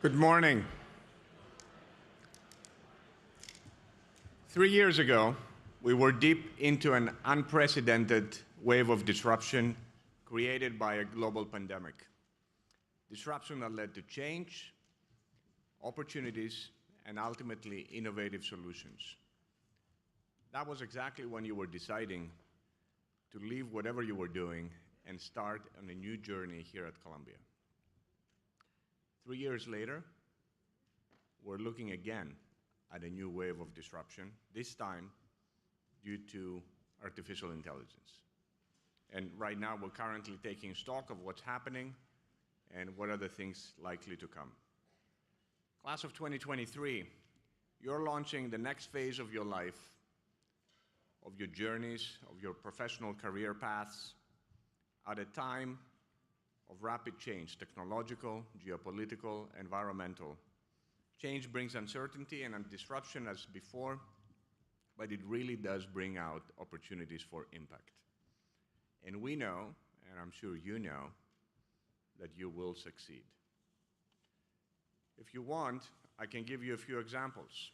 Good morning. 3 years ago, we were deep into an unprecedented wave of disruption created by a global pandemic. Disruption that led to change, opportunities, and ultimately innovative solutions. That was exactly when you were deciding to leave whatever you were doing and start on a new journey here at Columbia. 3 years later, we're looking again at a new wave of disruption, this time due to artificial intelligence. And right now, we're currently taking stock of what's happening and what are the things likely to come. Class of 2023, you're launching the next phase of your life, of your journeys, of your professional career paths, at a time of rapid change, technological, geopolitical, environmental. Change brings uncertainty and disruption as before, but it really does bring out opportunities for impact. And we know, and I'm sure you know, that you will succeed. If you want, I can give you a few examples.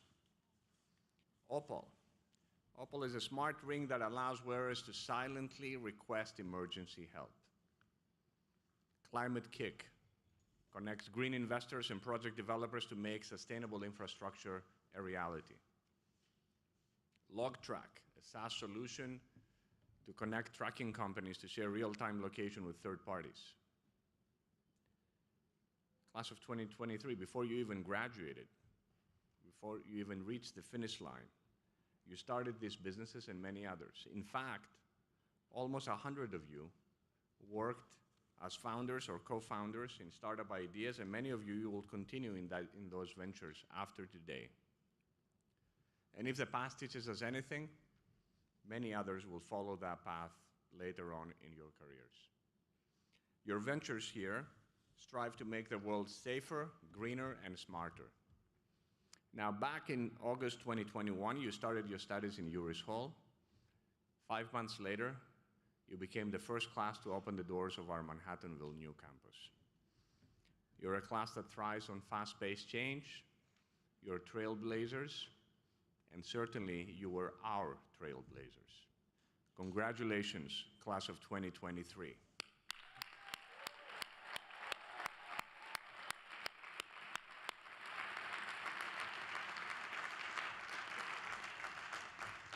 Opal. Opal is a smart ring that allows wearers to silently request emergency help. Climate Kick connects green investors and project developers to make sustainable infrastructure a reality. LogTrack, a SaaS solution to connect tracking companies to share real-time location with third parties. Class of 2023, before you even graduated, before you even reached the finish line, you started these businesses and many others. In fact, almost 100 of you worked as founders or co-founders in startup ideas, and many of you will continue in those ventures after today. And if the past teaches us anything, many others will follow that path later on in your careers. Your ventures here strive to make the world safer, greener, and smarter. Now, back in August 2021, you started your studies in Uris Hall. 5 months later, you became the first class to open the doors of our Manhattanville new campus. You're a class that thrives on fast-paced change. You're trailblazers, and certainly you were our trailblazers. Congratulations, class of 2023.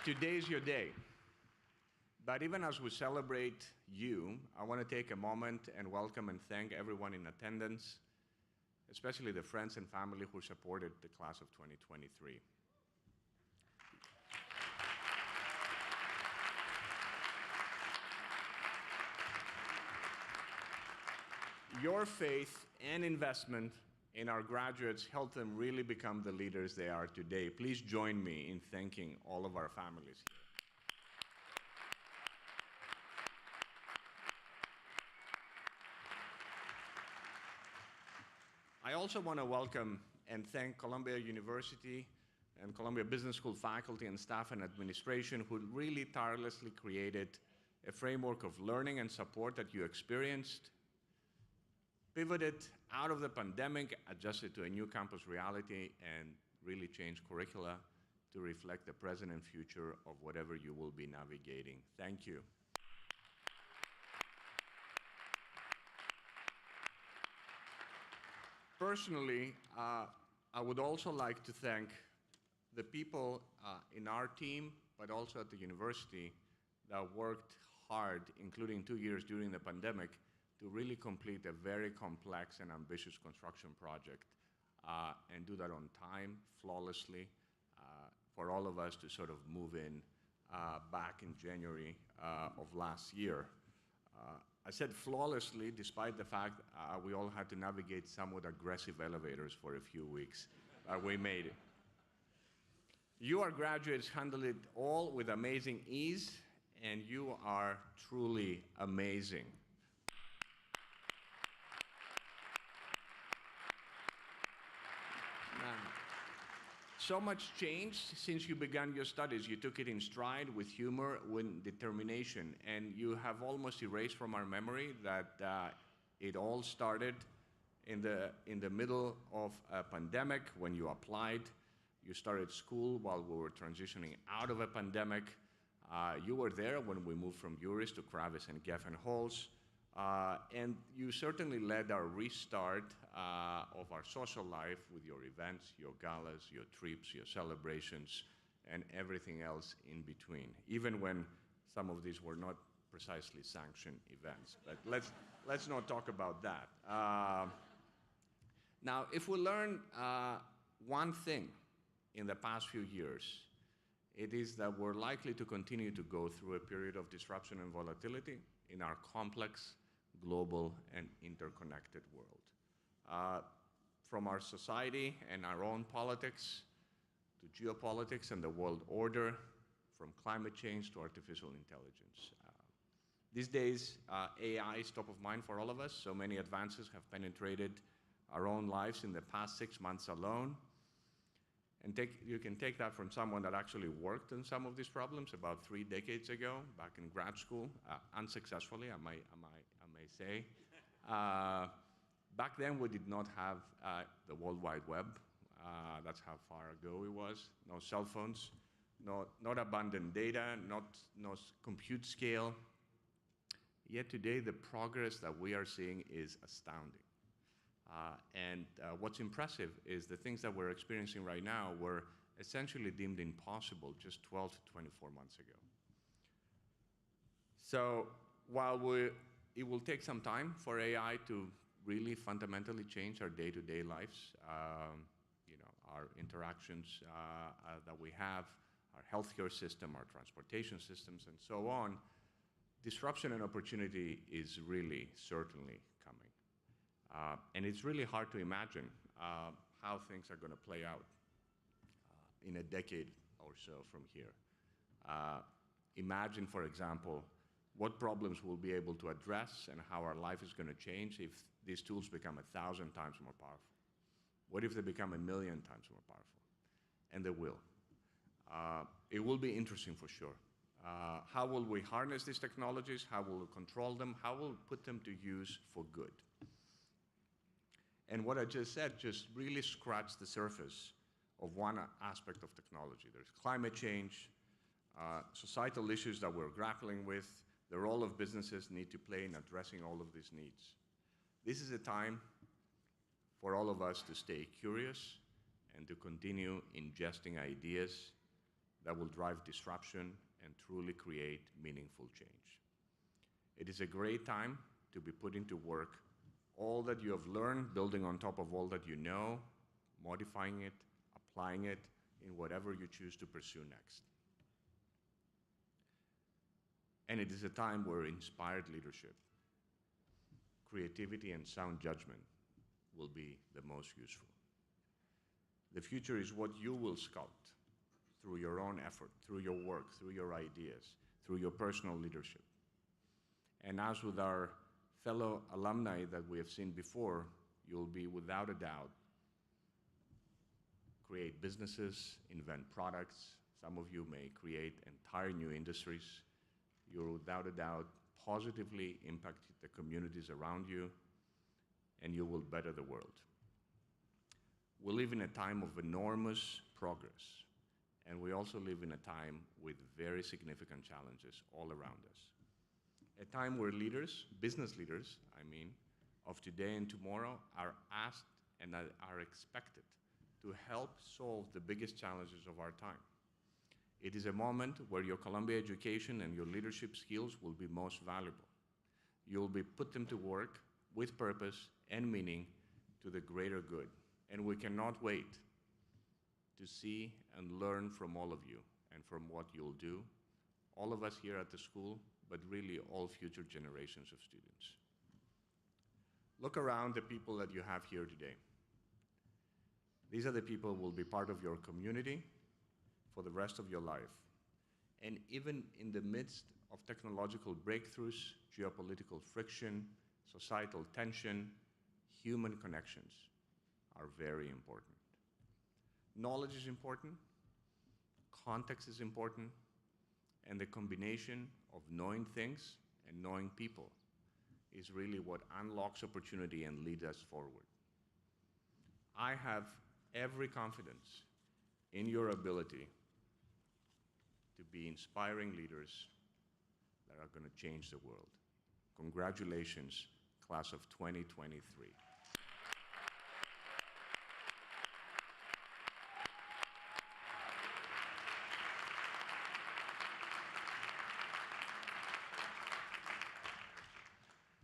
Today's your day. But even as we celebrate you, I want to take a moment and welcome and thank everyone in attendance, especially the friends and family who supported the class of 2023. Your faith and investment in our graduates helped them really become the leaders they are today. Please join me in thanking all of our families here. I also want to welcome and thank Columbia University and Columbia Business School faculty and staff and administration who really tirelessly created a framework of learning and support that you experienced, pivoted out of the pandemic, adjusted to a new campus reality, and really changed curricula to reflect the present and future of whatever you will be navigating. Thank you. Personally, I would also like to thank the people in our team, but also at the university, that worked hard, including 2 years during the pandemic, to really complete a very complex and ambitious construction project and do that on time, flawlessly, for all of us to sort of move in back in January of last year. I said flawlessly, despite the fact we all had to navigate somewhat aggressive elevators for a few weeks. We made it. You, our graduates, handled it all with amazing ease, and you are truly amazing. So much changed since you began your studies. You took it in stride with humor, with determination, and you have almost erased from our memory that it all started in the middle of a pandemic, when you applied, you started school while we were transitioning out of a pandemic. You were there when we moved from Juris to Kravis and Geffen Halls. And you certainly led our restart of our social life with your events, your galas, your trips, your celebrations, and everything else in between, even when some of these were not precisely sanctioned events. But let's not talk about that. Now, if we learn one thing in the past few years, it is that we're likely to continue to go through a period of disruption and volatility in our complex, global, and interconnected world. From our society and our own politics, to geopolitics and the world order, from climate change to artificial intelligence. These days, AI is top of mind for all of us. So many advances have penetrated our own lives in the past 6 months alone. And you can take that from someone that actually worked on some of these problems about 3 decades ago, back in grad school, unsuccessfully, I may say. Back then, we did not have the World Wide Web. That's how far ago it was. No cell phones, not abundant data, no compute scale. Yet today, the progress that we are seeing is astounding. And what's impressive is the things that we're experiencing right now were essentially deemed impossible just 12 to 24 months ago. So while it will take some time for AI to really fundamentally change our day-to-day lives, our interactions that we have, our healthcare system, our transportation systems, and so on, disruption and opportunity is really, certainly coming. And it's really hard to imagine how things are going to play out in a decade or so from here. Imagine, for example, what problems we'll be able to address and how our life is going to change if these tools become 1,000 times more powerful. What if they become 1,000,000 times more powerful? And they will. It will be interesting for sure. How will we harness these technologies? How will we control them? How will we put them to use for good? And what I just said just really scratched the surface of one aspect of technology. There's climate change, societal issues that we're grappling with, the role of businesses need to play in addressing all of these needs. This is a time for all of us to stay curious and to continue ingesting ideas that will drive disruption and truly create meaningful change. It is a great time to be putting to work all that you have learned, building on top of all that you know, modifying it, applying it in whatever you choose to pursue next. And it is a time where inspired leadership, creativity, and sound judgment will be the most useful. The future is what you will sculpt through your own effort, through your work, through your ideas, through your personal leadership. And as with our fellow alumni that we have seen before, you'll be without a doubt create businesses, invent products. Some of you may create entire new industries. You'll without a doubt positively impact the communities around you, and you will better the world. We live in a time of enormous progress, and we also live in a time with very significant challenges all around us. A time where leaders, business leaders, of today and tomorrow are asked and are expected to help solve the biggest challenges of our time. It is a moment where your Columbia education and your leadership skills will be most valuable. You'll be put them to work with purpose and meaning to the greater good. And we cannot wait to see and learn from all of you and from what you'll do, all of us here at the school, but really all future generations of students. Look around the people that you have here today. These are the people who will be part of your community for the rest of your life. And even in the midst of technological breakthroughs, geopolitical friction, societal tension, human connections are very important. Knowledge is important, context is important, and the combination of knowing things and knowing people is really what unlocks opportunity and leads us forward. I have every confidence in your ability to be inspiring leaders that are going to change the world. Congratulations, class of 2023.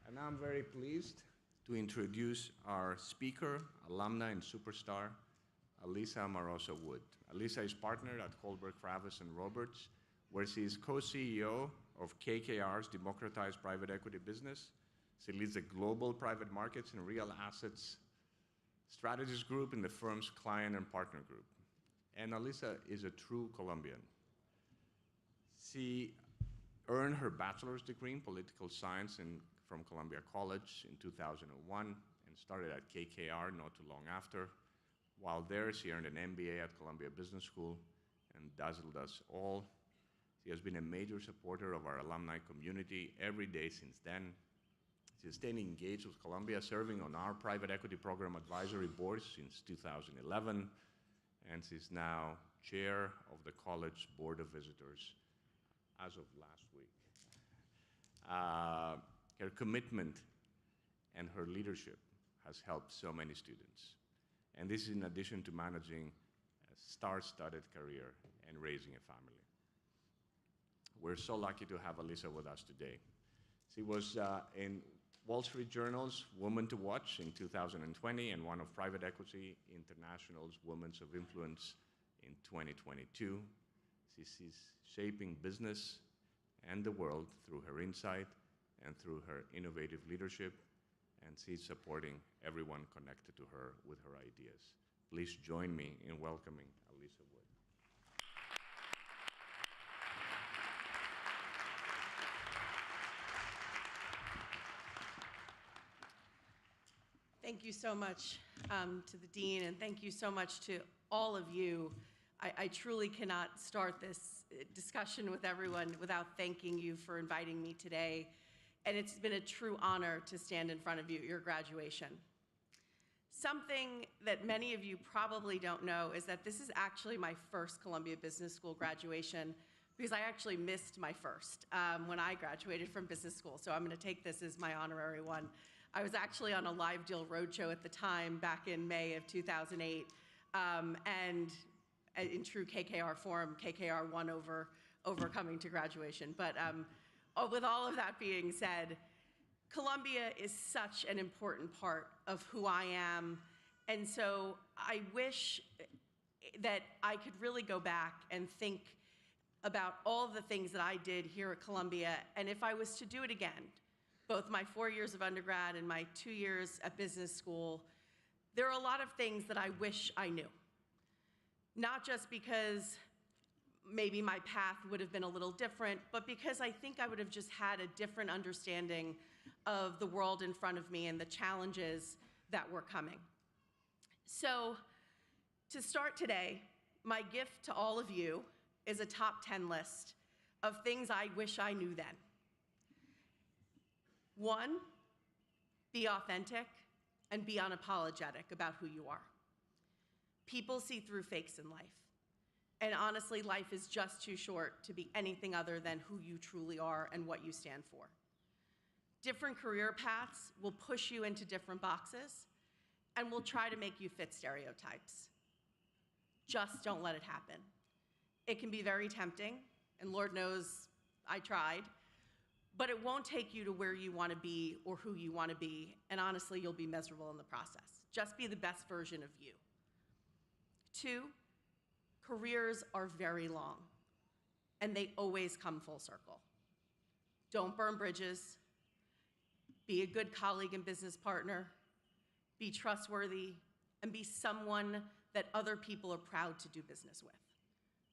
And now I'm very pleased to introduce our speaker, alumna, and superstar, Alisa Amoroso Wood. Alisa is partner at Kohlberg, Kravis & Roberts, where she is co-CEO of KKR's democratized private equity business. She leads the global private markets and real assets strategies group in the firm's client and partner group. And Alisa is a true Colombian. She earned her bachelor's degree in political science from Columbia College in 2001 and started at KKR not too long after. While there, she earned an MBA at Columbia Business School and dazzled us all. She has been a major supporter of our alumni community every day since then. She has stayed engaged with Columbia, serving on our private equity program advisory board since 2011, and she's now chair of the college board of visitors as of last week. Her commitment and her leadership has helped so many students. And this is in addition to managing a star-studded career and raising a family. We're so lucky to have Alisa with us today. She was in Wall Street Journal's Woman to Watch in 2020 and one of Private Equity International's Women of Influence in 2022. She's shaping business and the world through her insight and through her innovative leadership, and she's supporting everyone connected to her with her ideas. Please join me in welcoming Alisa Wood. Thank you so much to the Dean, and thank you so much to all of you. I truly cannot start this discussion with everyone without thanking you for inviting me today. And it's been a true honor to stand in front of you at your graduation. Something that many of you probably don't know is that this is actually my first Columbia Business School graduation, because I actually missed my first when I graduated from business school. So I'm going to take this as my honorary one. I was actually on a live deal roadshow at the time, back in May of 2008, and in true KKR form, KKR won over coming to graduation. But with all of that being said, Columbia is such an important part of who I am, and so I wish that I could really go back and think about all the things that I did here at Columbia, and if I was to do it again, both my 4 years of undergrad and my 2 years at business school, there are a lot of things that I wish I knew. Not just because maybe my path would have been a little different, but because I think I would have just had a different understanding of the world in front of me and the challenges that were coming. So to start today, my gift to all of you is a top 10 list of things I wish I knew then. 1, be authentic and be unapologetic about who you are. People see through fakes in life. And honestly, life is just too short to be anything other than who you truly are and what you stand for. Different career paths will push you into different boxes and will try to make you fit stereotypes. Just don't let it happen. It can be very tempting, and Lord knows I tried, but it won't take you to where you want to be or who you want to be, and honestly, you'll be miserable in the process. Just be the best version of you. 2, careers are very long, and they always come full circle. Don't burn bridges. Be a good colleague and business partner. Be trustworthy, and be someone that other people are proud to do business with.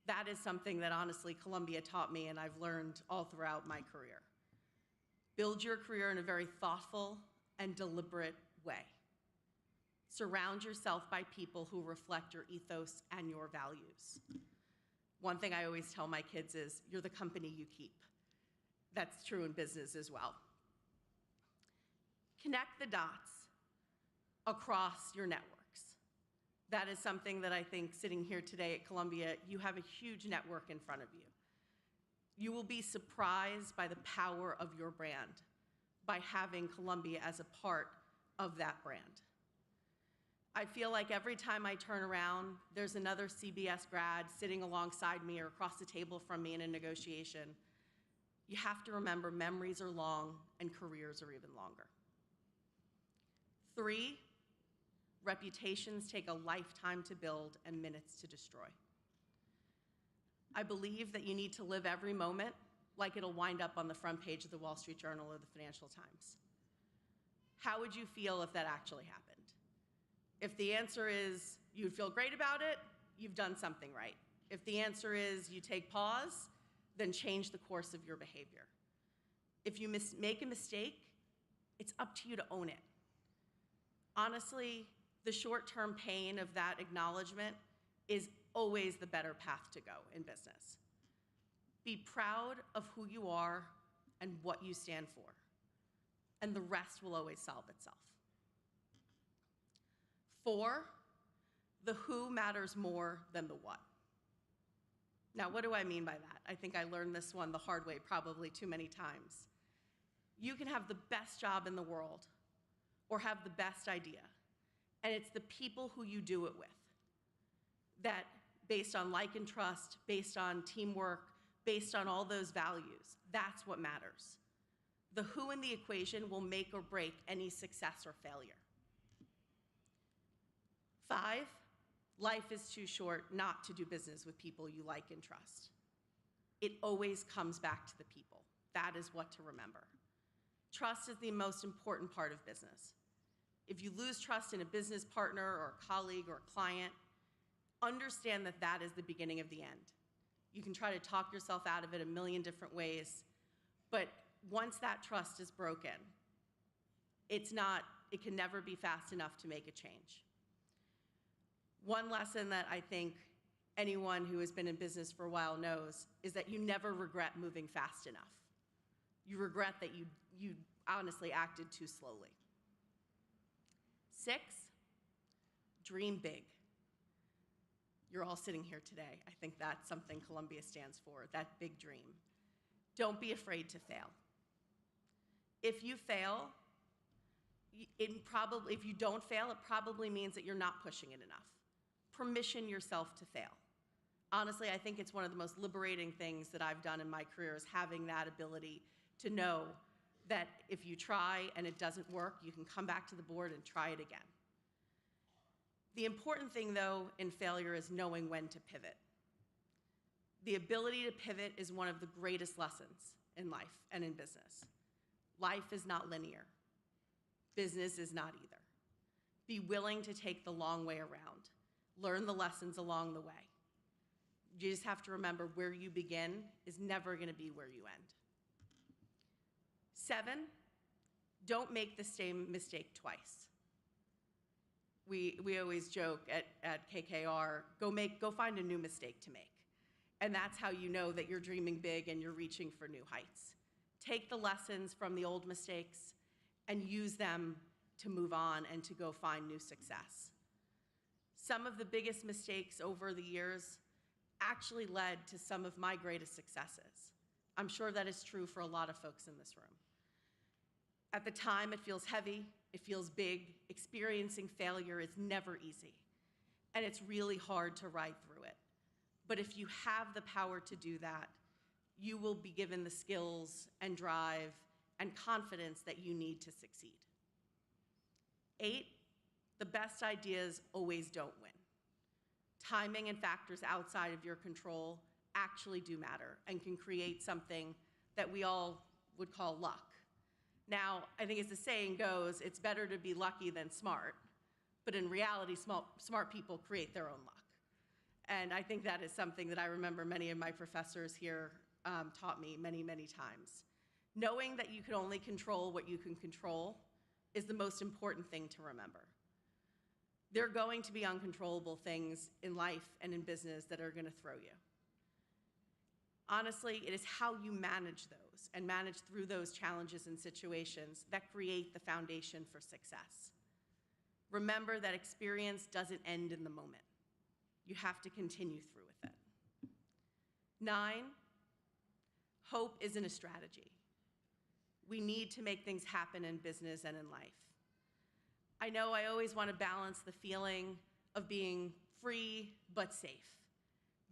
That is something that honestly Columbia taught me, and I've learned all throughout my career. Build your career in a very thoughtful and deliberate way. Surround yourself by people who reflect your ethos and your values. One thing I always tell my kids is, you're the company you keep. That's true in business as well. Connect the dots across your networks. That is something that I think sitting here today at Columbia, you have a huge network in front of you. You will be surprised by the power of your brand by having Columbia as a part of that brand. I feel like every time I turn around, there's another CBS grad sitting alongside me or across the table from me in a negotiation. You have to remember memories are long and careers are even longer. 3, reputations take a lifetime to build and minutes to destroy. I believe that you need to live every moment like it'll wind up on the front page of the Wall Street Journal or the Financial Times. How would you feel if that actually happened? If the answer is you'd feel great about it, you've done something right. If the answer is you take pause, then change the course of your behavior. If you make a mistake, it's up to you to own it. Honestly, the short-term pain of that acknowledgement is always the better path to go in business. Be proud of who you are and what you stand for, and the rest will always solve itself. 4, the who matters more than the what. Now, what do I mean by that? I think I learned this one the hard way probably too many times. You can have the best job in the world or have the best idea, and it's the people who you do it with that, based on like and trust, based on teamwork, based on all those values, that's what matters. The who in the equation will make or break any success or failure. 5, life is too short not to do business with people you like and trust. It always comes back to the people. That is what to remember. Trust is the most important part of business. If you lose trust in a business partner or a colleague or a client, understand that that is the beginning of the end. You can try to talk yourself out of it a million different ways, but once that trust is broken, it can never be fast enough to make a change. One lesson that I think anyone who has been in business for a while knows is that you never regret moving fast enough. You regret that you honestly acted too slowly. 6, dream big. You're all sitting here today. I think that's something Columbia stands for, that big dream. Don't be afraid to fail. If you fail, if you don't fail, it probably means that you're not pushing it enough. Permission yourself to fail. Honestly, I think it's one of the most liberating things that I've done in my career is having that ability to know that if you try and it doesn't work, you can come back to the board and try it again. The important thing, though, in failure is knowing when to pivot. The ability to pivot is one of the greatest lessons in life and in business. Life is not linear. Business is not either. Be willing to take the long way around. Learn the lessons along the way. You just have to remember where you begin is never going to be where you end. 7, don't make the same mistake twice. We always joke at KKR, go find a new mistake to make. And that's how you know that you're dreaming big and you're reaching for new heights. Take the lessons from the old mistakes and use them to move on and to go find new success. Some of the biggest mistakes over the years actually led to some of my greatest successes. I'm sure that is true for a lot of folks in this room. At the time, it feels heavy, it feels big. Experiencing failure is never easy, and it's really hard to ride through it. But if you have the power to do that, you will be given the skills and drive and confidence that you need to succeed. 8, the best ideas always don't win. Timing and factors outside of your control actually do matter and can create something that we all would call luck. Now, I think as the saying goes, it's better to be lucky than smart, but in reality, smart people create their own luck. And I think that is something that I remember many of my professors here taught me many, many times. Knowing that you can only control what you can control is the most important thing to remember. There are going to be uncontrollable things in life and in business that are going to throw you. Honestly, it is how you manage those and manage through those challenges and situations that create the foundation for success. Remember that experience doesn't end in the moment. You have to continue through with it. 9, hope isn't a strategy. We need to make things happen in business and in life. I know I always want to balance the feeling of being free but safe,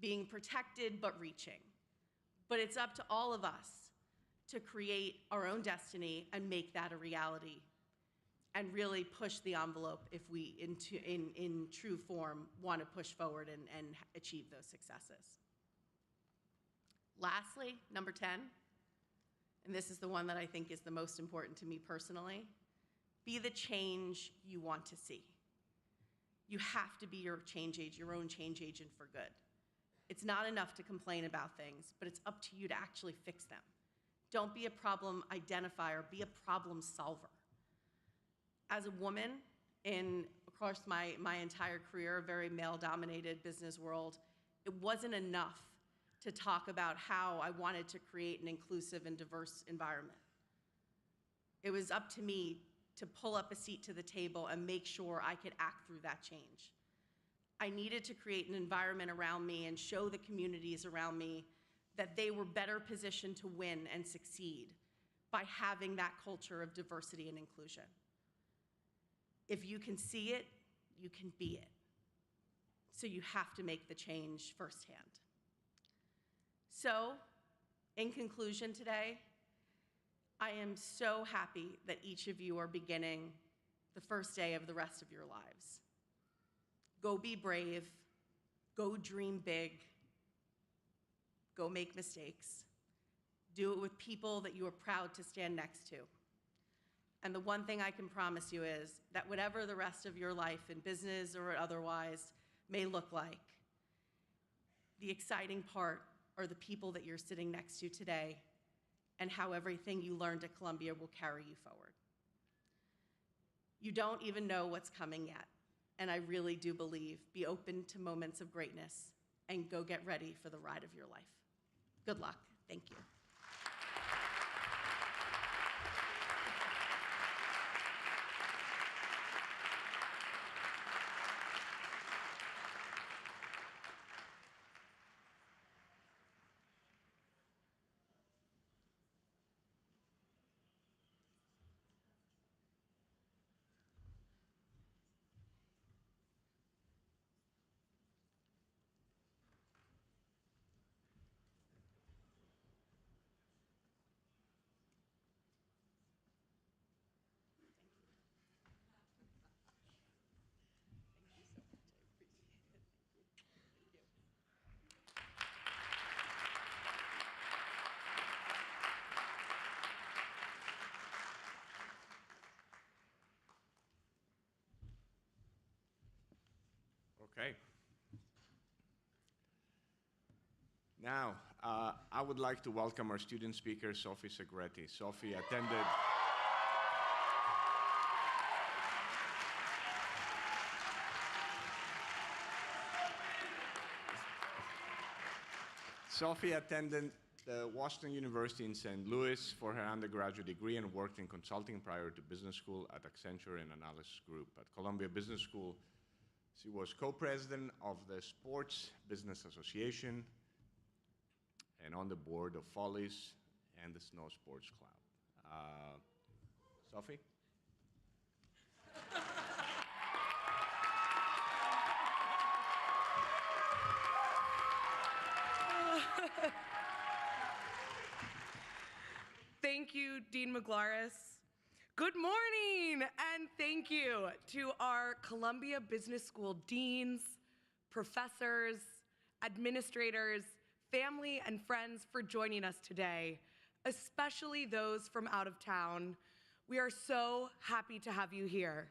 being protected but reaching. But it's up to all of us to create our own destiny and make that a reality and really push the envelope if we, in true form, want to push forward and achieve those successes. Lastly, number 10, and this is the one that I think is the most important to me personally, be the change you want to see. You have to be your own change agent for good. It's not enough to complain about things, but it's up to you to actually fix them. Don't be a problem identifier, be a problem solver. As a woman across my entire career, a very male-dominated business world, it wasn't enough to talk about how I wanted to create an inclusive and diverse environment. It was up to me to pull up a seat to the table and make sure I could act through that change. I needed to create an environment around me and show the communities around me that they were better positioned to win and succeed by having that culture of diversity and inclusion. If you can see it, you can be it. So you have to make the change firsthand. So, in conclusion today, I am so happy that each of you are beginning the first day of the rest of your lives. Go be brave, go dream big, go make mistakes. Do it with people that you are proud to stand next to. And the one thing I can promise you is that whatever the rest of your life in business or otherwise may look like, the exciting part are the people that you're sitting next to today and how everything you learned at Columbia will carry you forward. You don't even know what's coming yet, and I really do believe, be open to moments of greatness and go get ready for the ride of your life. Good luck. Thank you. Okay. Now, I would like to welcome our student speaker, Sophie Segretti. Sophie attended... Sophie attended Washington University in St. Louis for her undergraduate degree and worked in consulting prior to business school at Accenture and Analysis Group. At Columbia Business School, she was co-president of the Sports Business Association and on the board of Follies and the Snow Sports Club. Sophie? Thank you, Dean Maglaris. Good morning, and thank you to our Columbia Business School deans, professors, administrators, family, and friends for joining us today, especially those from out of town. We are so happy to have you here.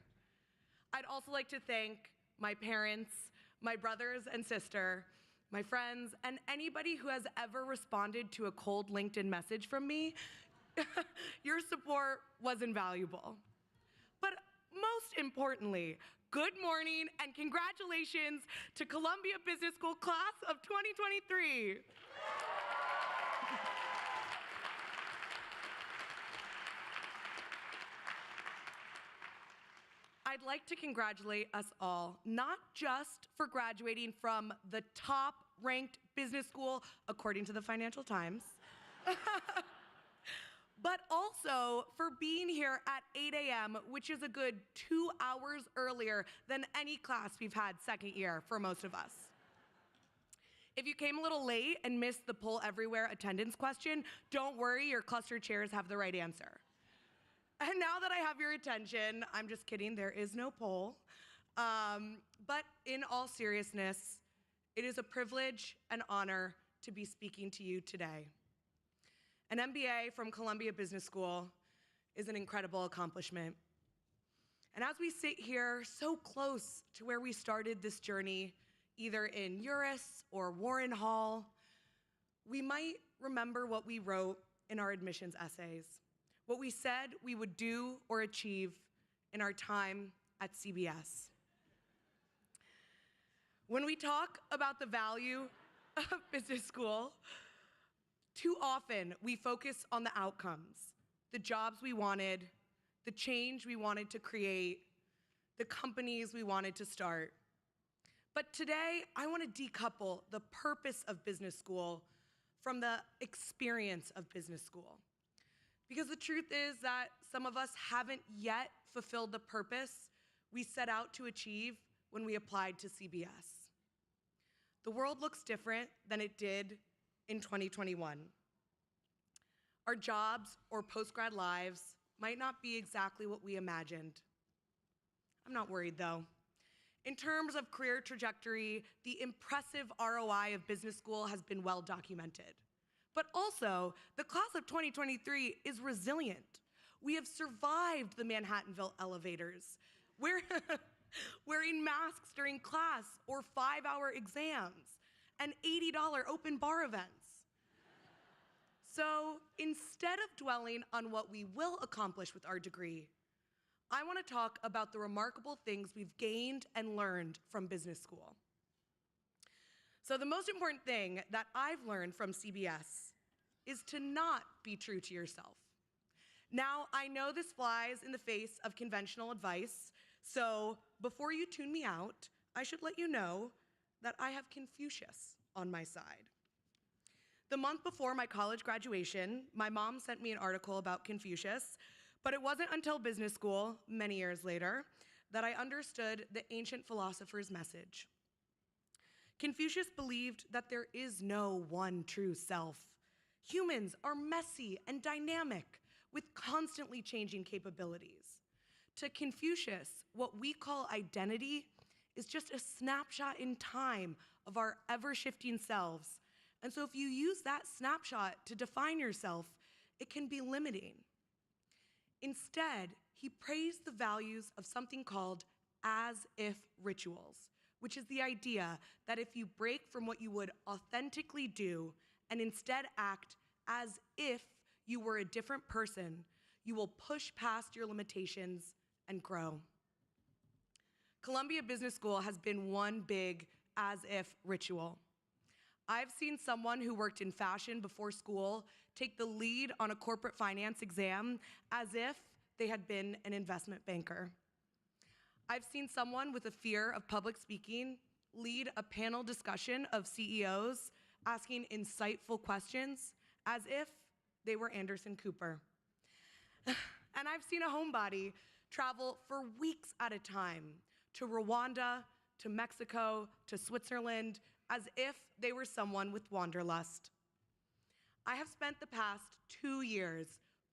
I'd also like to thank my parents, my brothers and sister, my friends, and anybody who has ever responded to a cold LinkedIn message from me. Your support was invaluable. But most importantly, good morning and congratulations to Columbia Business School class of 2023. I'd like to congratulate us all, not just for graduating from the top-ranked business school, according to the Financial Times, but also for being here at 8 a.m., which is a good 2 hours earlier than any class we've had second year for most of us. If you came a little late and missed the poll everywhere attendance question, don't worry, your cluster chairs have the right answer. And now that I have your attention, I'm just kidding, there is no poll. But in all seriousness, it is a privilege and honor to be speaking to you today. An MBA from Columbia Business School is an incredible accomplishment. And as we sit here so close to where we started this journey, either in Uris or Warren Hall, we might remember what we wrote in our admissions essays, what we said we would do or achieve in our time at CBS. When we talk about the value of business school, too often we focus on the outcomes, the jobs we wanted, the change we wanted to create, the companies we wanted to start. But today, I want to decouple the purpose of business school from the experience of business school. Because the truth is that some of us haven't yet fulfilled the purpose we set out to achieve when we applied to CBS. The world looks different than it did in 2021. Our jobs or post-grad lives might not be exactly what we imagined. I'm not worried though. In terms of career trajectory, the impressive ROI of business school has been well documented. But also, the class of 2023 is resilient. We have survived the Manhattanville elevators, wearing masks during class or 5-hour exams, and $80 open bar events. So instead of dwelling on what we will accomplish with our degree, I want to talk about the remarkable things we've gained and learned from business school. So the most important thing that I've learned from CBS is to not be true to yourself. Now, I know this flies in the face of conventional advice, so before you tune me out, I should let you know that I have Confucius on my side. The month before my college graduation, my mom sent me an article about Confucius, but it wasn't until business school, many years later, that I understood the ancient philosopher's message. Confucius believed that there is no one true self. Humans are messy and dynamic with constantly changing capabilities. To Confucius, what we call identity is just a snapshot in time of our ever-shifting selves. And so if you use that snapshot to define yourself, it can be limiting. Instead, he praised the values of something called as-if rituals, which is the idea that if you break from what you would authentically do and instead act as if you were a different person, you will push past your limitations and grow. Columbia Business School has been one big as-if ritual. I've seen someone who worked in fashion before school take the lead on a corporate finance exam as if they had been an investment banker. I've seen someone with a fear of public speaking lead a panel discussion of CEOs asking insightful questions as if they were Anderson Cooper. And I've seen a homebody travel for weeks at a time to Rwanda, to Mexico, to Switzerland, as if they were someone with wanderlust. I have spent the past 2 years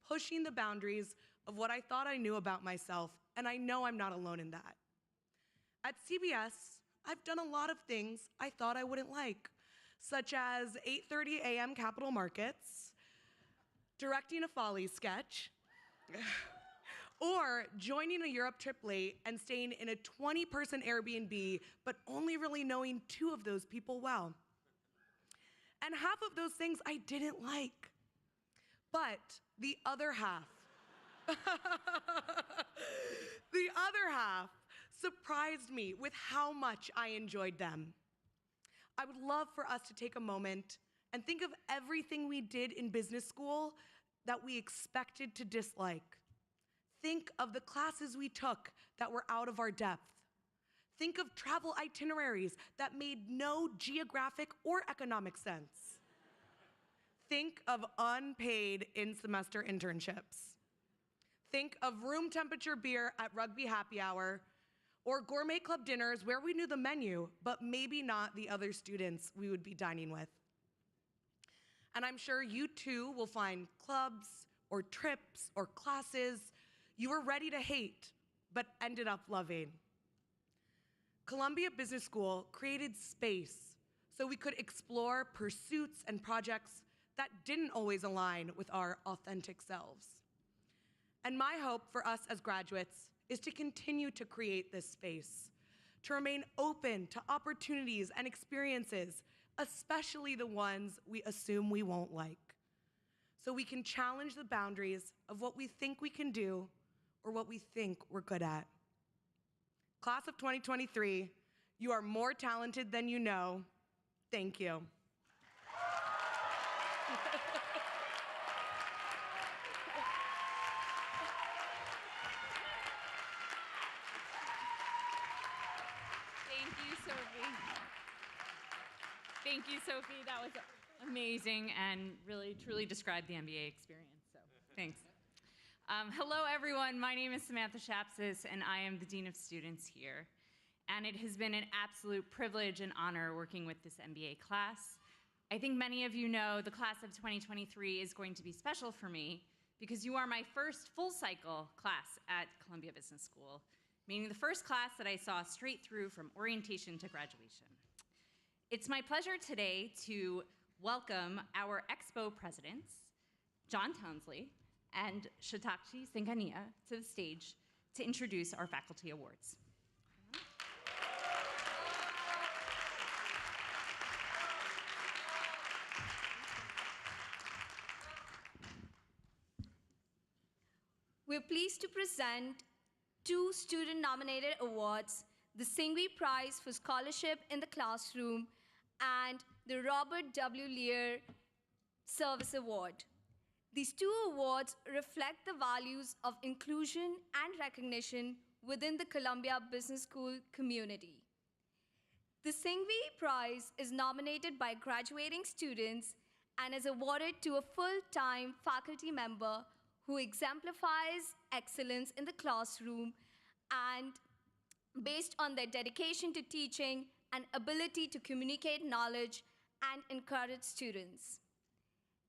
pushing the boundaries of what I thought I knew about myself, and I know I'm not alone in that. At CBS, I've done a lot of things I thought I wouldn't like, such as 8:30 a.m. Capital Markets, directing a Follies sketch, or joining a Europe trip late and staying in a 20-person Airbnb, but only really knowing 2 of those people well. And half of those things I didn't like. But the other half, surprised me with how much I enjoyed them. I would love for us to take a moment and think of everything we did in business school that we expected to dislike. Think of the classes we took that were out of our depth. Think of travel itineraries that made no geographic or economic sense. Think of unpaid in-semester internships. Think of room temperature beer at rugby happy hour, or gourmet club dinners where we knew the menu, but maybe not the other students we would be dining with. And I'm sure you too will find clubs or trips or classes you were ready to hate, but ended up loving. Columbia Business School created space so we could explore pursuits and projects that didn't always align with our authentic selves. And my hope for us as graduates is to continue to create this space, to remain open to opportunities and experiences, especially the ones we assume we won't like, so we can challenge the boundaries of what we think we can do or what we think we're good at. Class of 2023, you are more talented than you know. Thank you. Thank you, Sophie. That was amazing and really, truly described the MBA experience, so thanks. Hello, everyone. My name is Samantha Shapsis, and I am the Dean of Students here. And it has been an absolute privilege and honor working with this MBA class. I think many of you know the class of 2023 is going to be special for me because you are my first full cycle class at Columbia Business School, meaning the first class that I saw straight through from orientation to graduation. It's my pleasure today to welcome our Expo presidents, John Townsley and Shatakshi Singhania, to the stage to introduce our faculty awards. We're pleased to present 2 student-nominated awards, the Singhvi Prize for Scholarship in the Classroom and the Robert W. Lear Service Award. These 2 awards reflect the values of inclusion and recognition within the Columbia Business School community. The Singhvi Prize is nominated by graduating students and is awarded to a full-time faculty member who exemplifies excellence in the classroom and based on their dedication to teaching and ability to communicate knowledge and encourage students.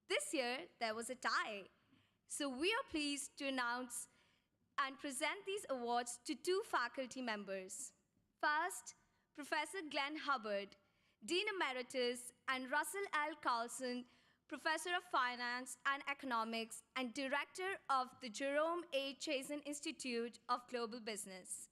This year, there was a tie. So we are pleased to announce and present these awards to 2 faculty members. First, Professor Glenn Hubbard, Dean Emeritus, and Russell L. Carlson, Professor of Finance and Economics and Director of the Jerome A. Chazen Institute of Global Business.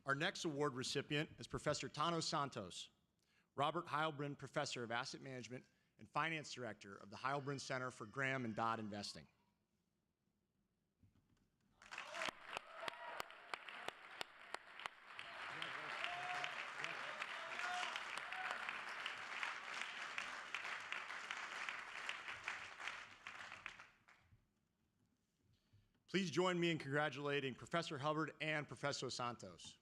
Our next award recipient is Professor Tano Santos, Robert Heilbrunn Professor of Asset Management and Finance Director of the Heilbrunn Center for Graham and Dodd Investing. Please join me in congratulating Professor Hubbard and Professor Santos.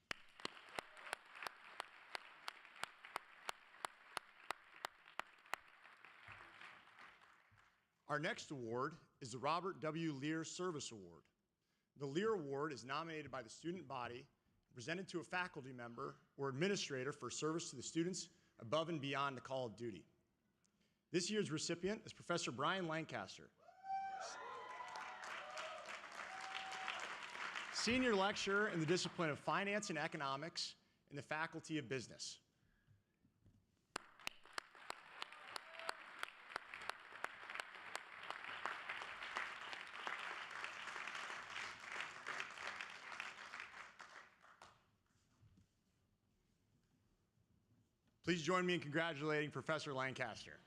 Our next award is the Robert W. Lear Service Award. The Lear Award is nominated by the student body, presented to a faculty member or administrator for service to the students above and beyond the call of duty. This year's recipient is Professor Brian Lancaster, Senior Lecturer in the discipline of Finance and Economics in the Faculty of Business. Please join me in congratulating Professor Lancaster.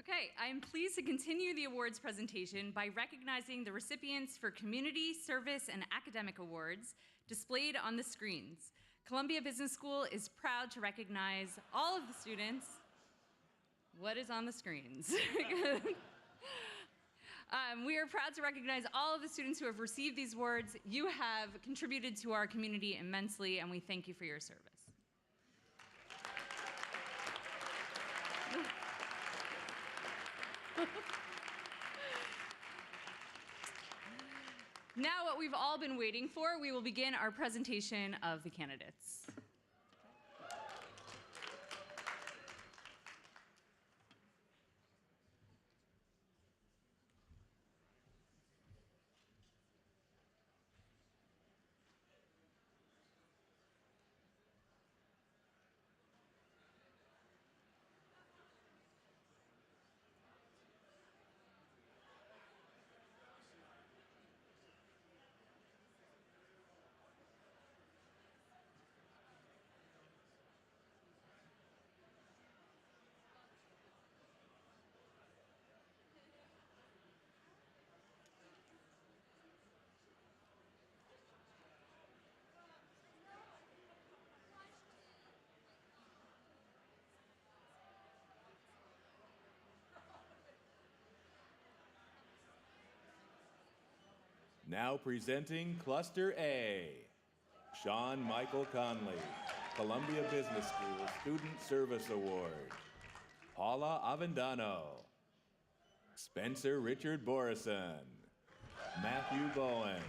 Okay, I am pleased to continue the awards presentation by recognizing the recipients for Community Service and Academic Awards displayed on the screens. Columbia Business School is proud to recognize all of the students. What is on the screens? We are proud to recognize all of the students who have received these awards. You have contributed to our community immensely, and we thank you for your service. Now, what we've all been waiting for, we will begin our presentation of the candidates. Now presenting Cluster A, Sean Michael Conley, Columbia Business School Student Service Award. Paula Avendano, Spencer Richard Borison, Matthew Bowen,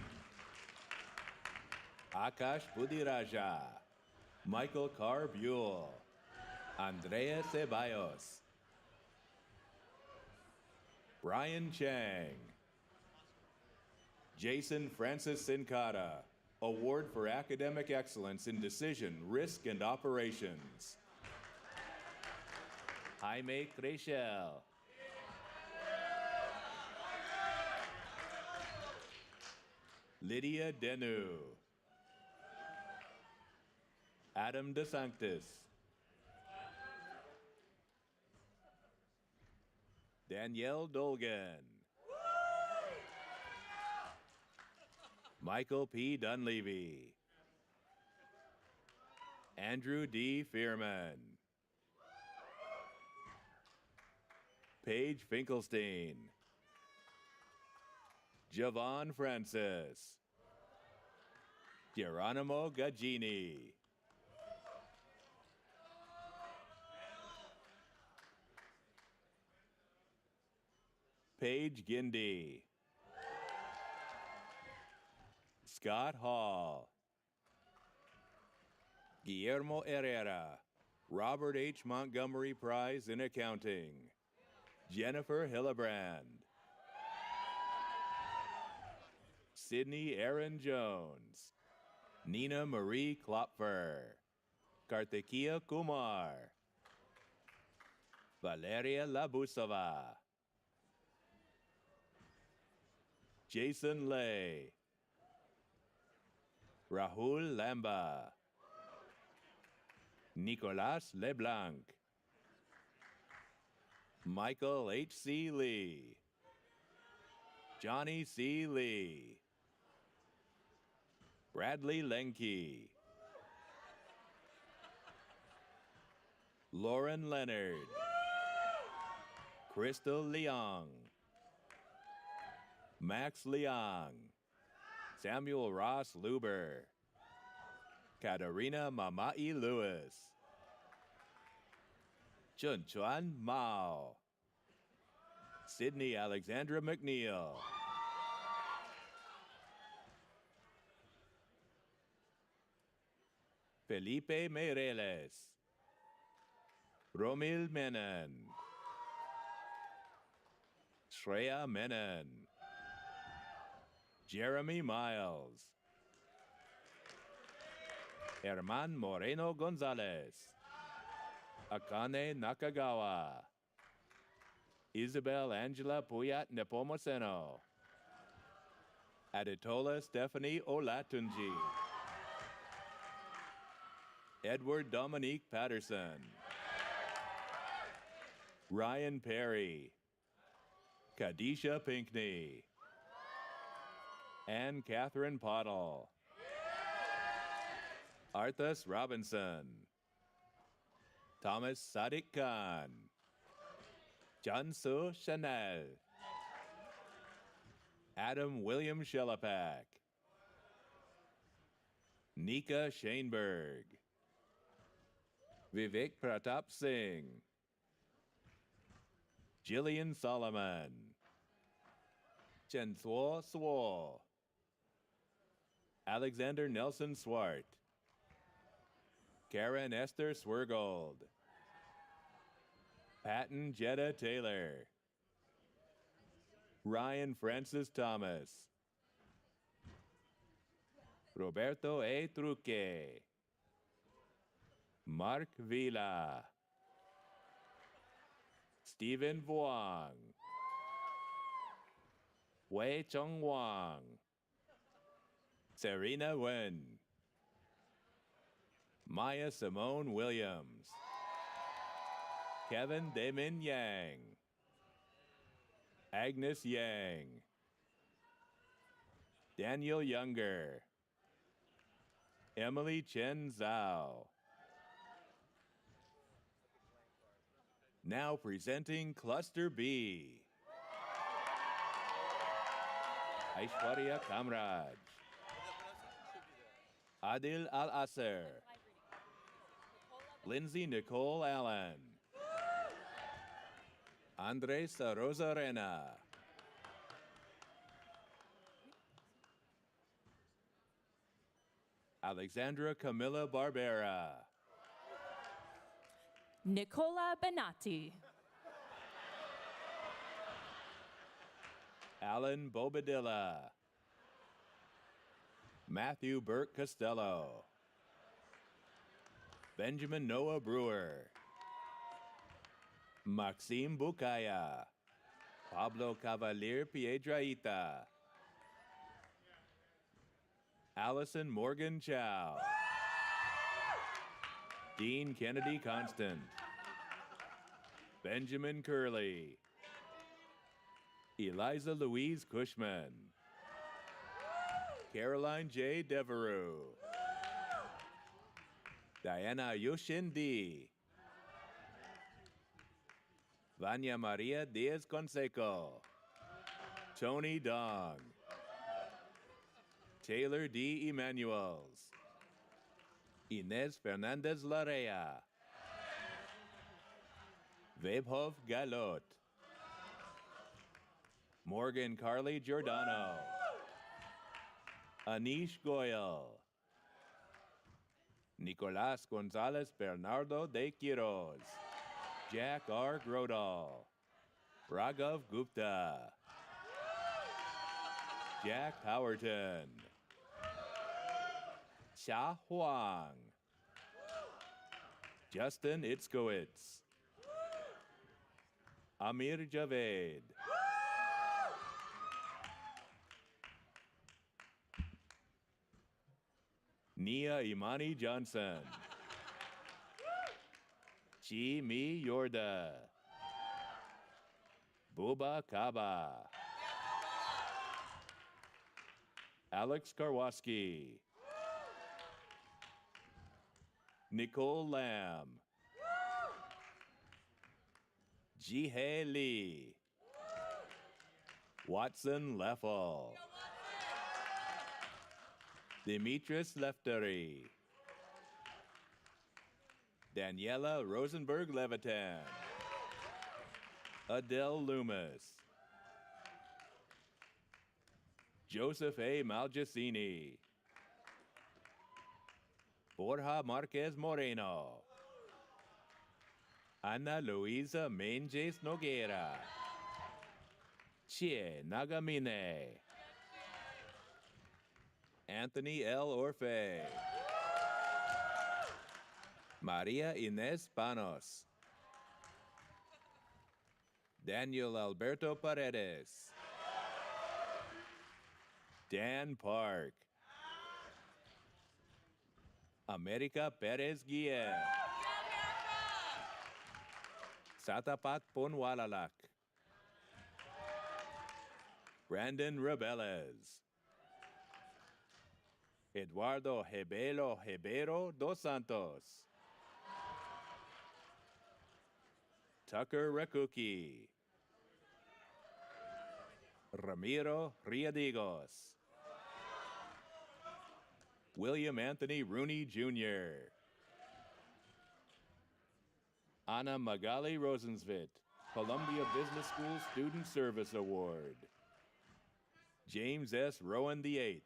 Akash Budiraja, Michael Carr Buell, Andrea Ceballos, Brian Chang, Jason Francis Sincata, Award for Academic Excellence in Decision, Risk, and Operations. Jaime Crechel. Lydia Denu. Adam DeSanctis. Danielle Dolgan. Michael P. Dunleavy. Andrew D. Fearman. Paige Finkelstein. Javon Francis. Geronimo Gaggini. Paige Gindi. Scott Hall. Guillermo Herrera, Robert H. Montgomery Prize in Accounting. Jennifer Hillebrand. Sydney Aaron Jones. Nina Marie Klopfer. Kartikeya Kumar. Valeria Labusova. Jason Lay. Rahul Lamba. Nicolas Leblanc. Michael H.C. Lee. Johnny C. Lee. Bradley Lenke. Lauren Leonard. Crystal Leong. Max Leong. Samuel Ross Luber. Katarina Mamai Lewis. Chun Chuan Mao. Sydney Alexandra McNeil. Felipe Meireles. Romil Menon. Shreya Menon. Jeremy Miles. Herman Moreno Gonzalez. Akane Nakagawa. Isabel Angela Puyat Nepomuceno. Aditola Stephanie Olatunji. Edward Dominique Patterson. Ryan Perry. Kadisha Pinkney. Anne Catherine Pottle. Arthas Robinson. Thomas Sadiq Khan. Jansu Chanel. Adam William Shellapak. Nika Shaneberg. Vivek Pratap Singh. Jillian Solomon. Chen Thuo Suo. Alexander Nelson Swart. Karen Esther Swergold. Patton Jetta Taylor. Ryan Francis Thomas. Roberto A. Truque. Mark Vila. Stephen Vuong. Wei Chong Wang. Serena Wen. Maya Simone Williams. Kevin Damin Yang. Agnes Yang. Daniel Younger. Emily Chen Zhao. Now presenting Cluster B. Aishwarya Kamraj. Adil Al-Asser. Lindsay Nicole Allen. Andres Rosarena. Alexandra Camilla Barbera. Nicola Benatti. Alan Bobadilla. Matthew Burke Costello. Benjamin Noah Brewer. Maxime Bukaya. Pablo Cavalier Piedrahita. Allison Morgan Chow. Dean Kennedy Constant. Benjamin Curley. Eliza Louise Cushman. Caroline J. Devereaux. Diana Yushin D. Vanya Maria Diaz Conseco. Tony Dong. Taylor D. Emanuels. Inez Fernandez Larea. Vebhov Galot. Morgan Carly Giordano. Anish Goyal. Nicolas Gonzalez Bernardo de Quiroz. Jack R. Grodal. Raghav Gupta. Jack Howerton. Xia Huang. Justin Itzkowitz. Amir Javed. Nia Imani Johnson. Chi Mi Yorda. Buba Kaba. Alex Karwaski. Nicole Lamb. Jihei Lee. Watson Leffel. Demetris Leftery. Daniela Rosenberg Levitan. Adele Loomis. Joseph A. Malgacini. Borja Marquez Moreno. Ana Luisa Menges Noguera. Chie Nagamine. Anthony L. Orfe. Maria Inés Panos. Daniel Alberto Paredes. Dan Park. America Perez Guillen. Satapak Ponwalalak. Brandon Rebelez. Eduardo Hebelo Hebero dos Santos. Tucker Rakuki. Ramiro Riadigos. William Anthony Rooney Jr. Anna Magali Rosenzvit, Columbia Business School Student Service Award. James S. Rowan VIII.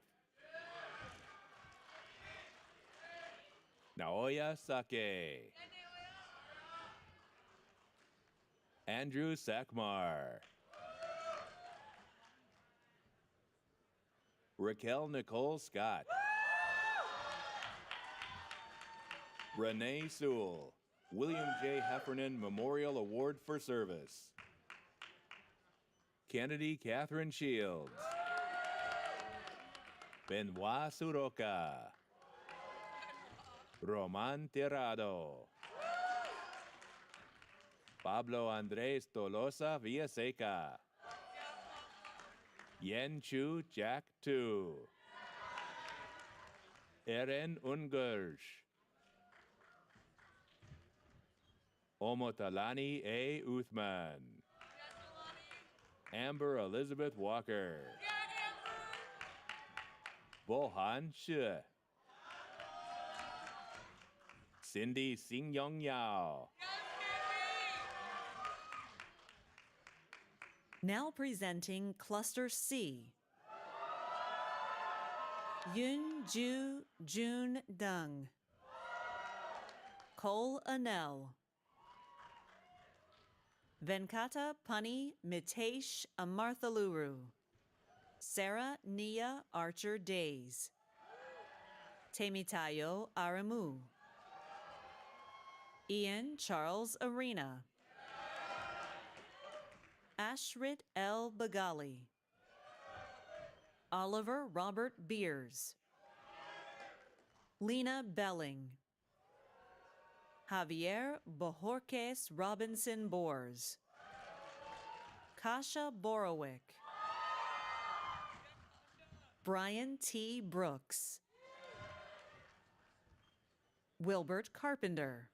Naoya Sake. Andrew Sakmar. Raquel Nicole Scott. Renee Sewell, William J. Heffernan Memorial Award for Service. Kennedy Catherine Shields. Benoit Suroka. Roman Tirado. Pablo Andres Tolosa Villaseca. Yen Chu Jack Tu. Eren Ungersh. Omotalani A. Uthman. Amber Elizabeth Walker. Bohan Shi. Cindy Sing Yong Yao. Now presenting Cluster C. Yun Ju Jun Dung. Cole Anel. Venkata Pani Mitesh Amarthaluru. Sarah Nia Archer Days. Temitayo Aramu. Ian Charles Arena. Ashrit L. Bagali. Oliver Robert Beers. Lena Belling. Javier Bojorquez Robinson Bors. Kasha Borowick. Brian T. Brooks. Wilbert Carpenter.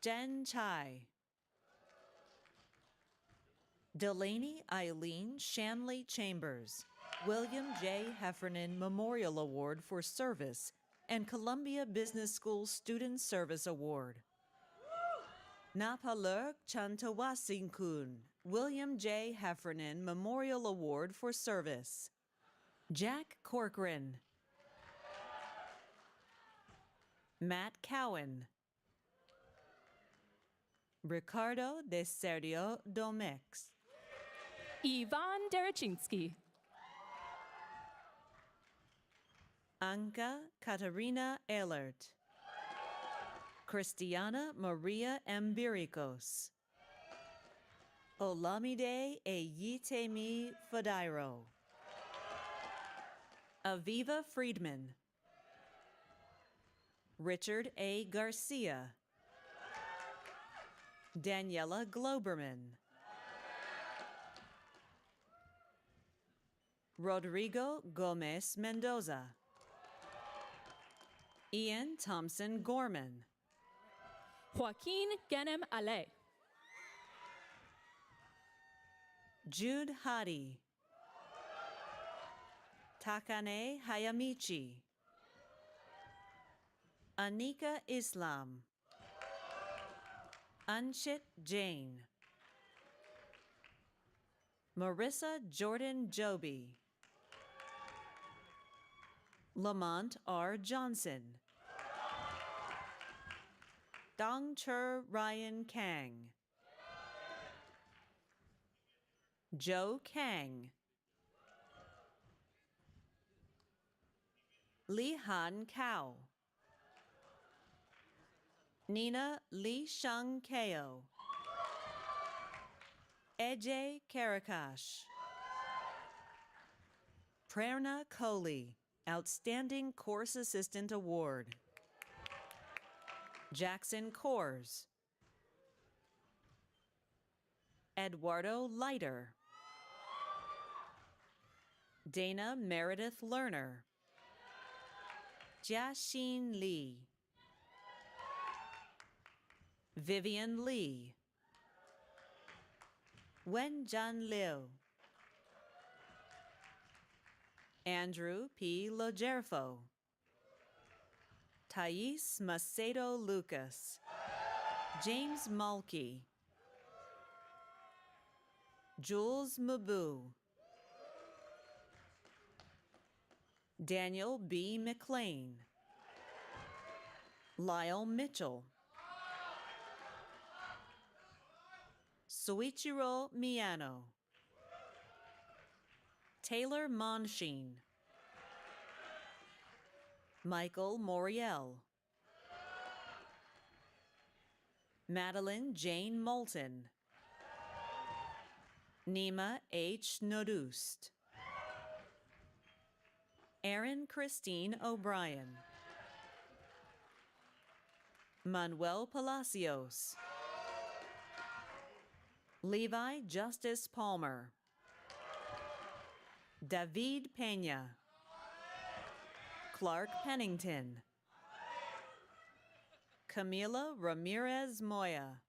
Jen Chai. Delaney Eileen Shanley Chambers, William J. Heffernan Memorial Award for Service, and Columbia Business School Student Service Award. Napalur Chantawasinkun, William J. Heffernan Memorial Award for Service. Jack Corcoran. Matt Cowan. Ricardo de Sergio Domex. Ivan Derechinsky. Anka Katarina Ehlert. Cristiana Maria Mbirikos. Olamide Eyitemi Fadairo. Aviva Friedman. Richard A. Garcia. Daniela Globerman. Rodrigo Gomez Mendoza. Ian Thompson Gorman. Joaquin Genem Ale. Jude Hadi. Takane Hayamichi. Anika Islam. Anshit Jain. Marissa Jordan Joby. Lamont R. Johnson. Dongcher Ryan Kang. Joe Kang. Li Han Kao. Nina Li Shang Kao. Ajay Karakash. Prerna Kohli, Outstanding Course Assistant Award. Jackson Kors. Eduardo Leiter. Dana Meredith Lerner. Jiaxin Li. Vivian Lee. Wenjan Liu. Andrew P. Logerfo. Thais Macedo Lucas. James Mulkey. Jules Mabu. Daniel B. McLean. Lyle Mitchell. Soichiro Miyano. Taylor Monsheen. Michael Moriel. Madeline Jane Moulton. Nima H. Nodust. Erin Christine O'Brien. Manuel Palacios. Levi Justice Palmer. David Pena. Clark Pennington. Camila Ramirez Moya.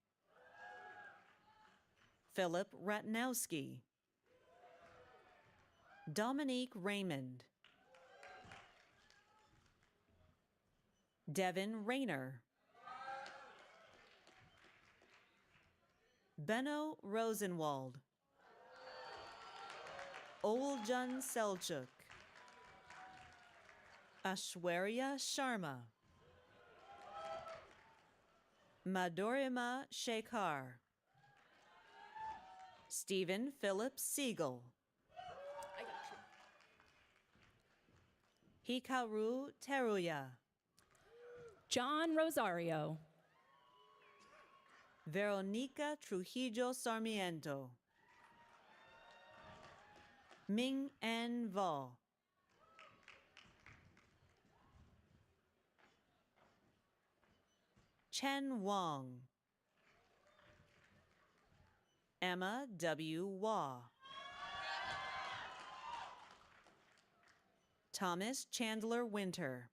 Philip Ratnowski. Dominique Raymond. Devin Rayner. Benno Rosenwald. Oljan Selchuk. Ashwarya Sharma. Madhurima Shekhar. Stephen Philip Siegel. Hikaru Teruya. John Rosario. Veronica Trujillo Sarmiento. Ming An Vo. Chen Wang. Emma W. Waugh. Thomas Chandler Winter.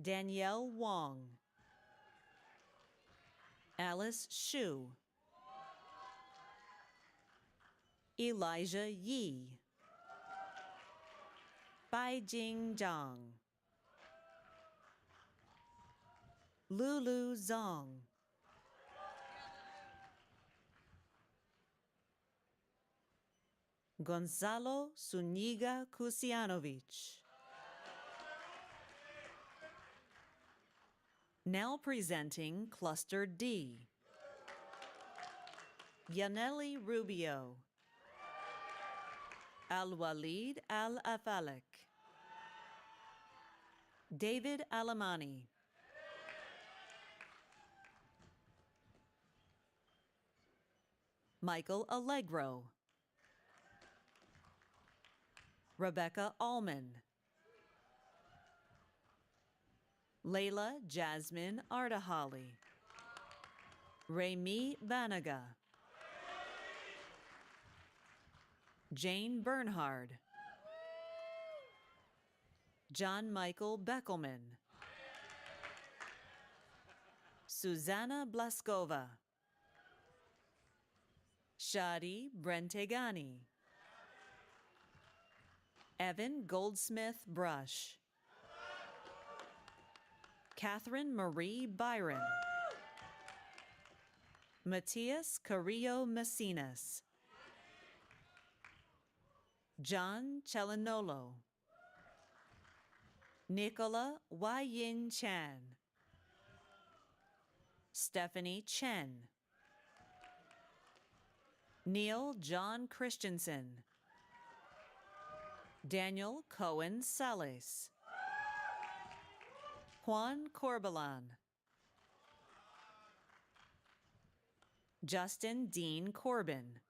Danielle Wong. Alice Shu. Elijah Yi. Baijing Zhang. Lulu Zong. Gonzalo Zuniga Kusianovich. Now presenting Cluster D. Yaneli Rubio. Al-Walid Al-Afalek. David Alamani. Michael Allegro. Rebecca Allman. Layla Jasmine Ardahali. Remy Banaga. Jane Bernhard. John Michael Beckelman. Susanna Blaskova. Shadi Brentegani. Evan Goldsmith Brush. Catherine Marie Byron. Matias Carrillo Messinas. John Chelanolo. Nicola Wai-Yin Chan. Stephanie Chen. Neil John Christensen. Daniel Cohen Sales. Juan Corbalan. Justin Dean Corbin.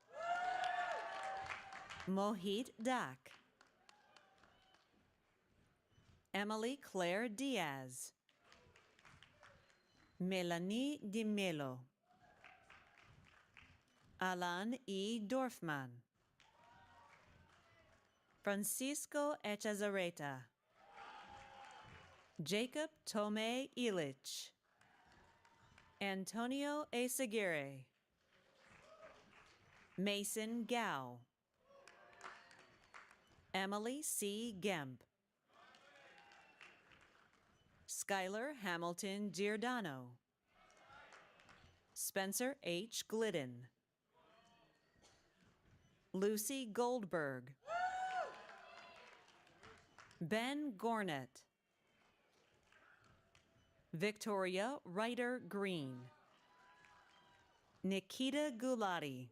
Mohit Dak. Emily Claire Diaz. Melanie Di Melo. Alan E. Dorfman. Francisco Echazareta. Jacob Tome Illich. Antonio Esaguirre. Mason Gao. Emily C. Gemp. Skylar Hamilton Giordano. Spencer H. Glidden. Lucy Goldberg. Ben Gornet. Victoria Ryder Green. Nikita Gulati.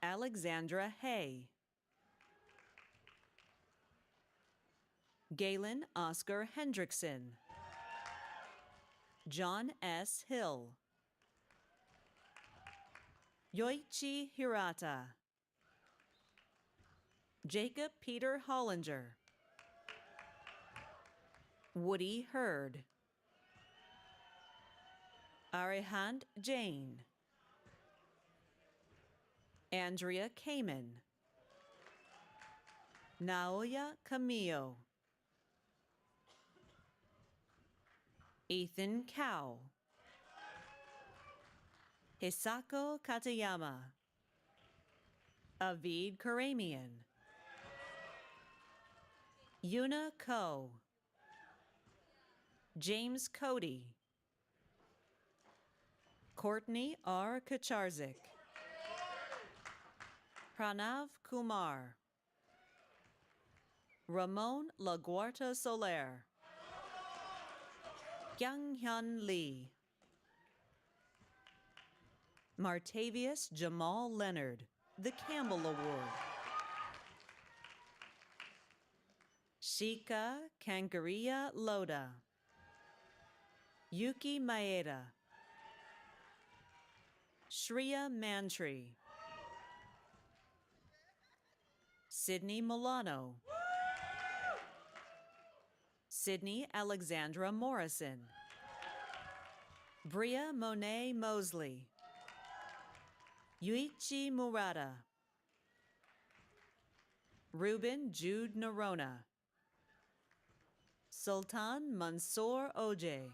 Alexandra Hay. Galen Oscar Hendrickson. John S. Hill. Yoichi Hirata. Jacob Peter Hollinger. Woody Hurd. Arihant Jain. Andrea Kamen. Naoya Camillo. Ethan Cow. Hisako Katayama. Avid Karamian. Yuna Ko. James Cody. Courtney R. Kacharzik. Pranav Kumar. Ramon Laguarta Soler. Kyung Hyun Lee. Martavius Jamal Leonard, the Campbell Award. Shika Kankaria Loda. Yuki Maeda. Shreya Mantri. Sydney Milano. Sydney Alexandra Morrison. Bria Monet Mosley. Yuichi Murata. Ruben Jude Narona. Sultan Mansour Oje.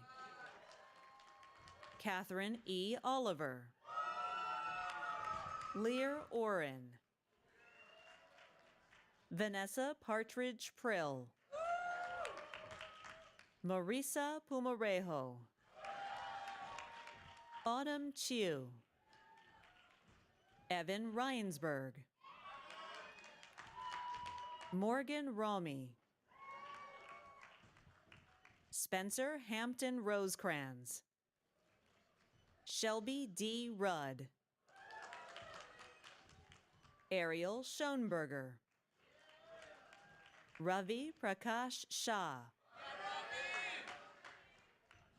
Catherine E. Oliver. Lear Oren. Vanessa Partridge Prill. Marisa Pumarejo. Autumn Chiu. Evan Reinsberg. Morgan Romy. Spencer Hampton Rosecrans. Shelby D. Rudd. Ariel Schoenberger. Ravi Prakash Shah.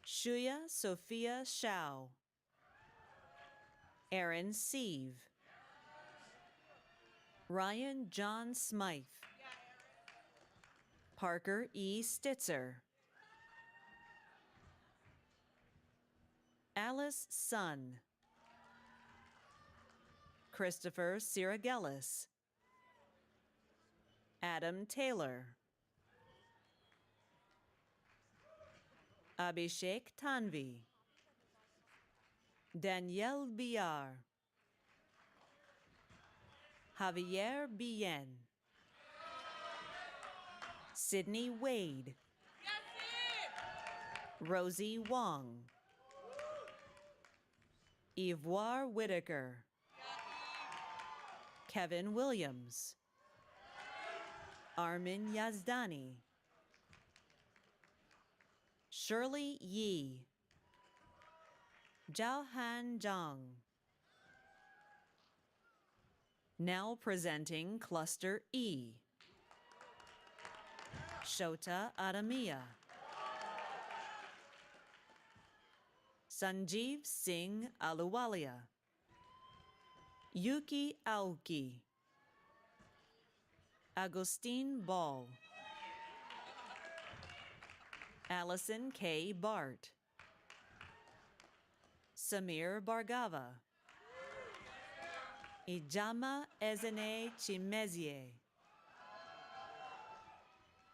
Shuya Sophia Shao. Aaron Sieve. Ryan John Smythe. Parker E. Stitzer. Alice Sun. Christopher Siragelis. Adam Taylor. Abhishek Tanvi. Danielle Biar. Javier Bien. Sydney Wade. Rosie Wong. Ivoire Whitaker. Kevin Williams. Armin Yazdani. Shirley Yi. Zhao Han Zhang. Now presenting Cluster E. Shota Adamiya. Sanjeev Singh Aluwalia, Yuki Aoki, Agustin Ball, Allison K. Bart, Samir Bargava, Ijama Ezene Chimezie,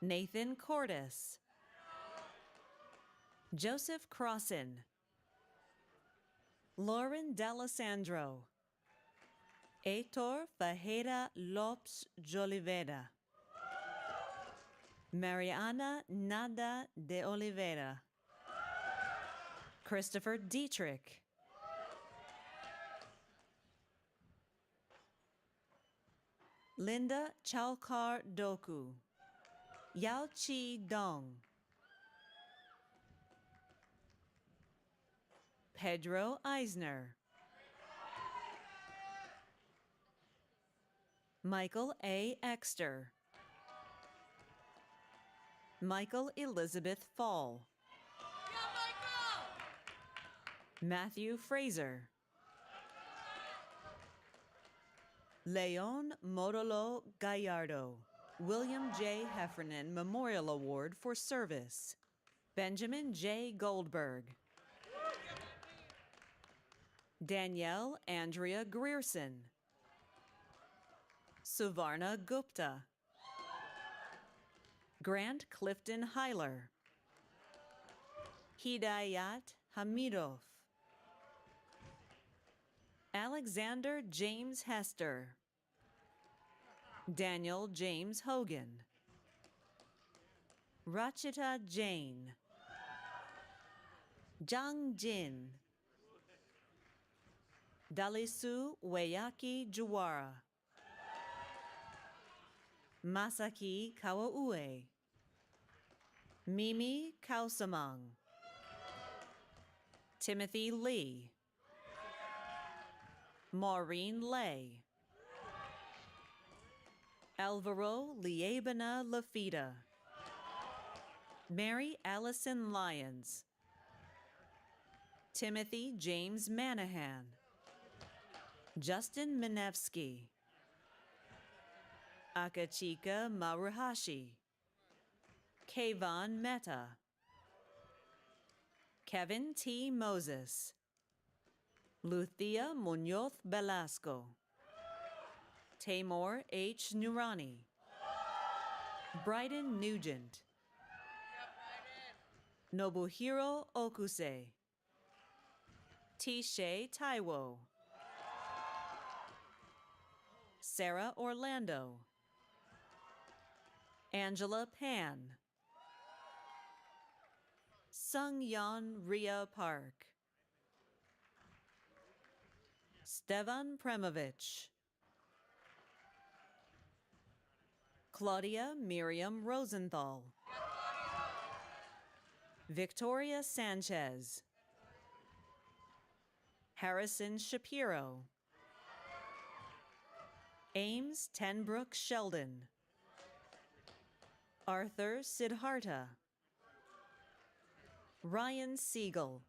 Nathan Cordes, Joseph Crossan, Lauren D'Alessandro, Heitor Fajeda Lopes Jolivera, Mariana Nada de Oliveira, Christopher Dietrich, Linda Chalkar Doku, Yao Chi Dong, Pedro Eisner, Michael A. Exter, Michael Elizabeth Fall, Matthew Fraser, Leon Modolo Gallardo, William J. Heffernan Memorial Award for Service, Benjamin J. Goldberg, Danielle Andrea Grierson, Suvarna Gupta, Grant Clifton Heiler, Hidayat Hamidov, Alexander James Hester, Daniel James Hogan, Rachita Jain, Zhang Jin, Dalisu Weyaki Juwara, Masaki Kawaue, Mimi Kausamang, Timothy Lee, Maureen Lay, Alvaro Liebana Lafita, Mary Allison Lyons, Timothy James Manahan, Justin Minevsky, Akachika Maruhashi, Kayvon Mehta, Kevin T. Moses, Luthia Munoz Velasco, Tamor H. Nurani, Bryden Nugent, Nobuhiro Okuse, Tishay Taiwo, Sarah Orlando, Angela Pan, Sung Yeon Ria Park, Stevan Premovich, Claudia Miriam Rosenthal, Victoria Sanchez, Harrison Shapiro, Ames Tenbrook Sheldon, Arthur Siddhartha, Ryan Siegel,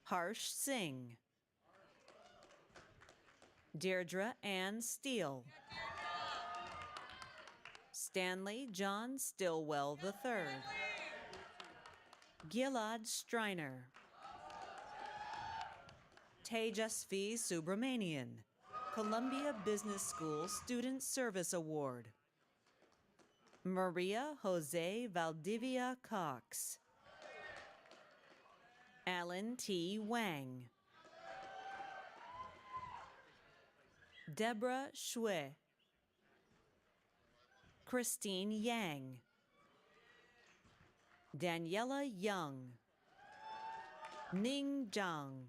Harsh Singh, Deirdre Ann Steele, Stanley John Stillwell III, Gilad Striner, Tejasvi Subramanian, Columbia Business School Student Service Award, Maria Jose Valdivia Cox, Alan T. Wang, Deborah Shui, Christine Yang, Daniela Young, Ning Zhang.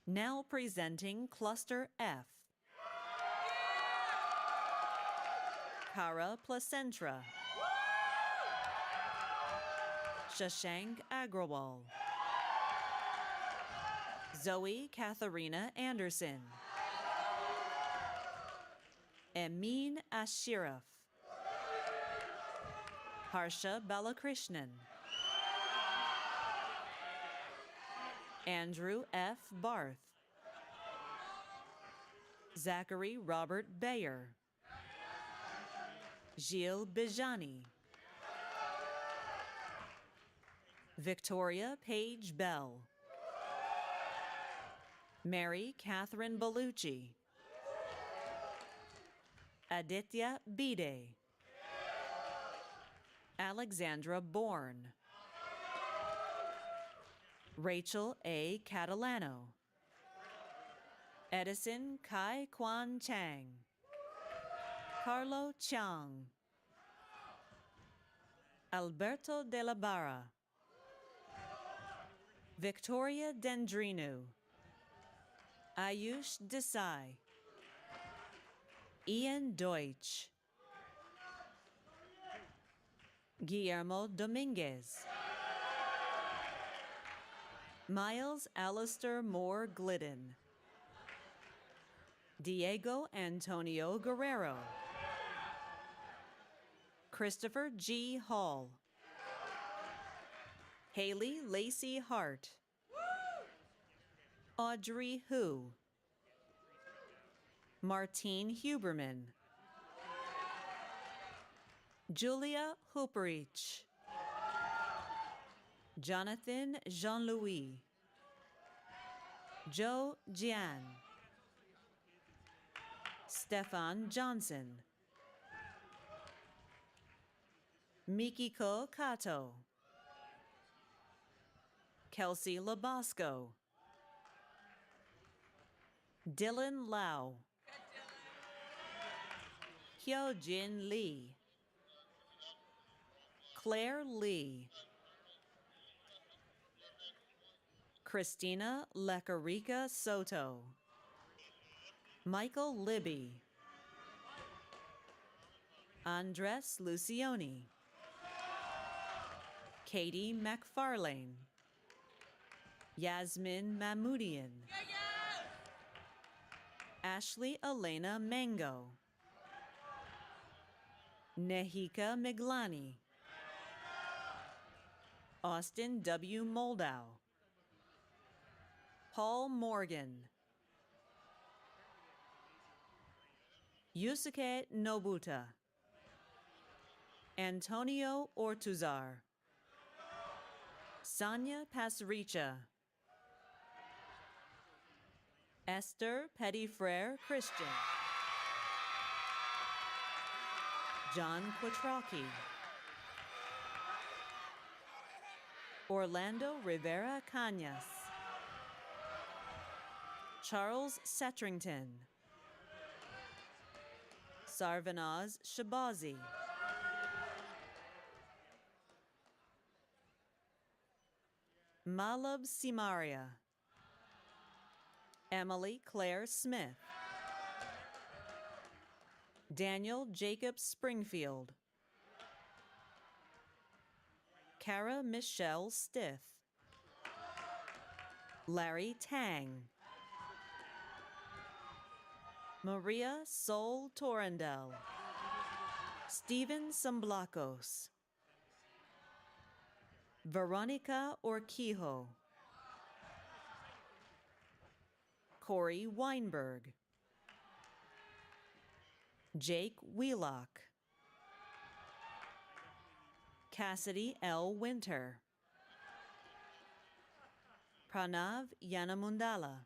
Now presenting Cluster F. Kara Placentra, Shashank Agrawal, Zoe Katharina Anderson, Emin Ashraf, Harsha Balakrishnan, Andrew F. Barth, Zachary Robert Bayer, Gilles Bijani, Victoria Paige Bell, Mary Catherine Bellucci, Aditya Bide, Alexandra Bourne, Rachel A. Catalano, Edison Kai Kwan Chang, Carlo Chiang, Alberto de la Barra, Victoria Dendrinu, Ayush Desai, Ian Deutsch, Guillermo Dominguez, Miles Alistair Moore Glidden, Diego Antonio Guerrero, Christopher G. Hall, Haley Lacey Hart, Audrey Hu, Martine Huberman, Julia Huperich, Jonathan Jean-Louis, Joe Jian, Stefan Johnson, Mikiko Kato, Kelsey Labosco, Dylan Lau, Hyojin Lee, Claire Lee, Christina Lecarica Soto, Michael Libby, Andres Lucioni, Katie McFarlane, Yasmin Mahmoodian, Ashley Elena Mango, Nehika Miglani, Austin W. Moldow, Paul Morgan, Yusuke Nobuta, Antonio Ortuzar, Sonia Pasricha, Esther Pettyfrere Christian, John Quattrocki, Orlando Rivera Cañas, Charles Setrington, Sarvanaz Shabazi, Malab Simaria, Emily Claire Smith, Daniel Jacob Springfield, Kara Michelle Stith, Larry Tang, Maria Sol Torrendell, Stephen Samblacos, Veronica Orquijo, Corey Weinberg, Jake Wheelock, Cassidy L. Winter, Pranav Yanamundala,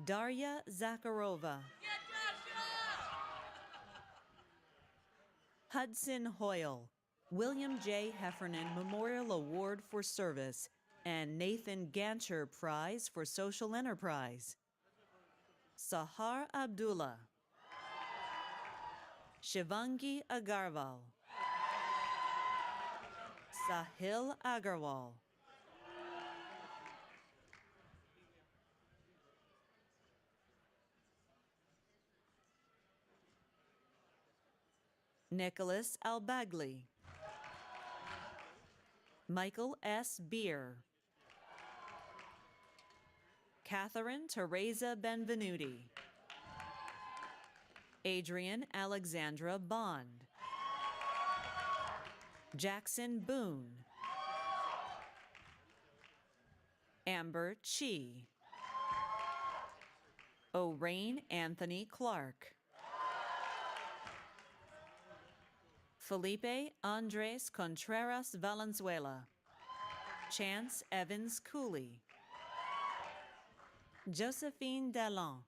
Darya Zakharova, Hudson Hoyle, William J. Heffernan Memorial Award for Service, and Nathan Gancher Prize for Social Enterprise. Sahar Abdullah, Shivangi Agarwal, Sahil Agarwal, Nicholas Albagli, Michael S. Beer, Catherine Teresa Benvenuti, Adrian Alexandra Bond, Jackson Boone, Amber Chi, O'Rain Anthony Clark, Felipe Andres Contreras Valenzuela, Chance Evans Cooley, Josephine Dallon,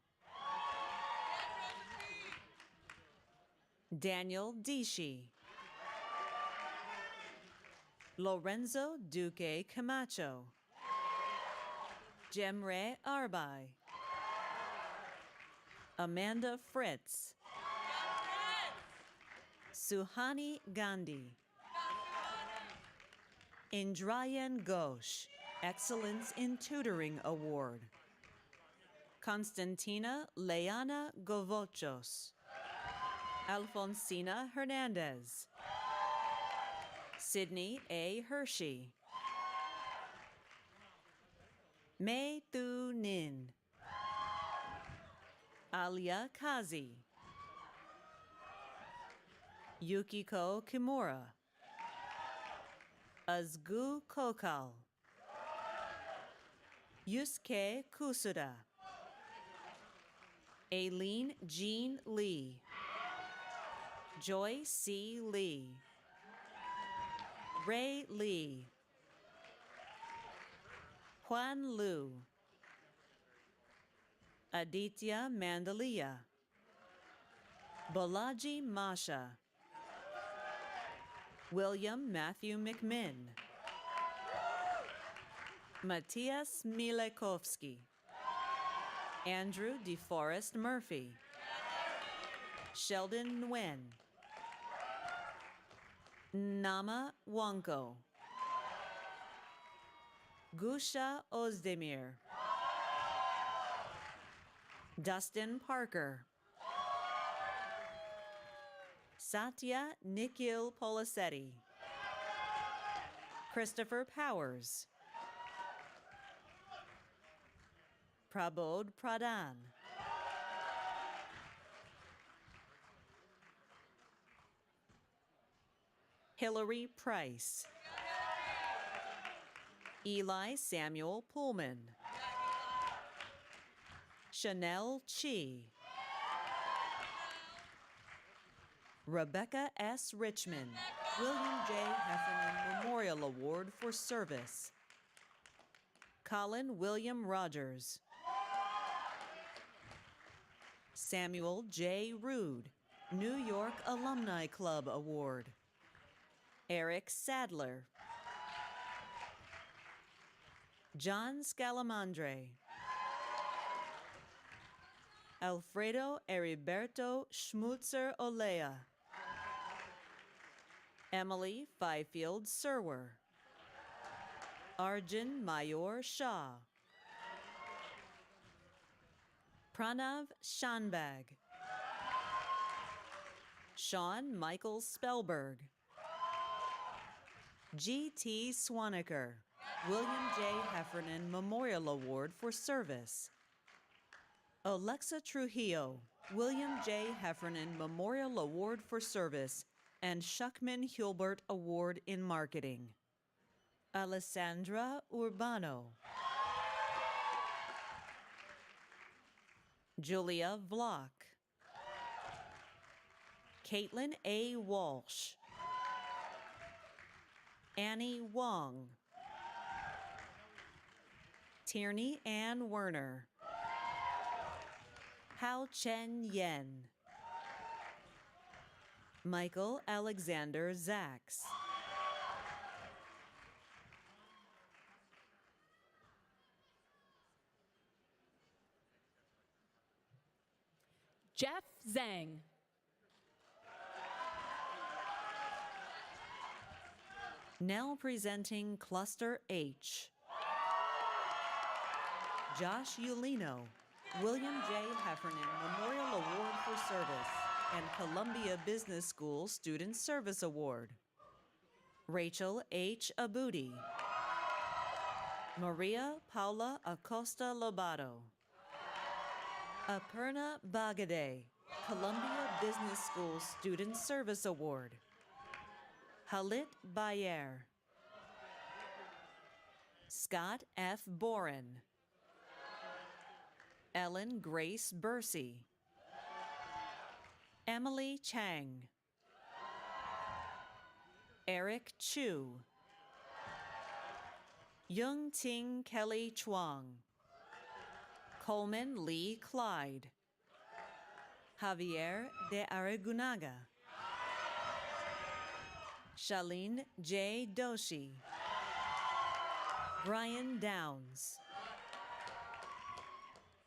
Daniel Dishi, Lorenzo Duque Camacho, Jemre Arbai, Amanda Fritz, Suhani Gandhi, Indrayan Ghosh, Excellence in Tutoring Award, Constantina Leana Govochos, Alfonsina Hernandez, Sydney A. Hershey, Mei Thu Nin, Alia Kazi, Yukiko Kimura, Azgu Kokal, Yusuke Kusuda, Aileen Jean Lee, Joy C. Lee, Ray Lee, Juan Liu, Aditya Mandalia, Balaji Masha, William Matthew McMinn, Matthias Milekovsky, Andrew DeForest Murphy, Sheldon Nguyen, Nama Wanko, Gusha Ozdemir, Dustin Parker, Satya Nikhil Polisetti, Christopher Powers, Prabodh Pradhan, Hillary Price, Eli Samuel Pullman, Chanel Chi, Rebecca S. Richmond, William J. Heffernan Memorial Award for Service, Colin William Rogers, Samuel J. Rood, New York Alumni Club Award, Eric Sadler, John Scalamandre, Alfredo Heriberto Schmutzer Olea, Emily Fifield Serwer, Arjun Mayor Shah, Pranav Shanbag, Sean Michael Spellberg, G.T. Swaniker, William J. Heffernan Memorial Award for Service, Alexa Trujillo, William J. Heffernan Memorial Award for Service and Shuckman Hulbert Award in Marketing, Alessandra Urbano, Julia Vlock, Caitlin A. Walsh, Annie Wong, Tierney Ann Werner, Hao Chen Yen, Michael Alexander Zaks, Jeff Zhang. Now presenting Cluster H. Josh Ulino, William J. Heffernan Memorial Award for Service and Columbia Business School Student Service Award. Rachel H. Abudi, Maria Paula Acosta Lobato, Aparna Bagade, Columbia Business School Student Service Award. Halit Bayer, Scott F. Boren, Ellen Grace Bursey, Emily Chang, Eric Chu, Young Ting Kelly Chuang, Coleman Lee Clyde, Javier de Aragunaga, Shalene J. Doshi, Brian Downs,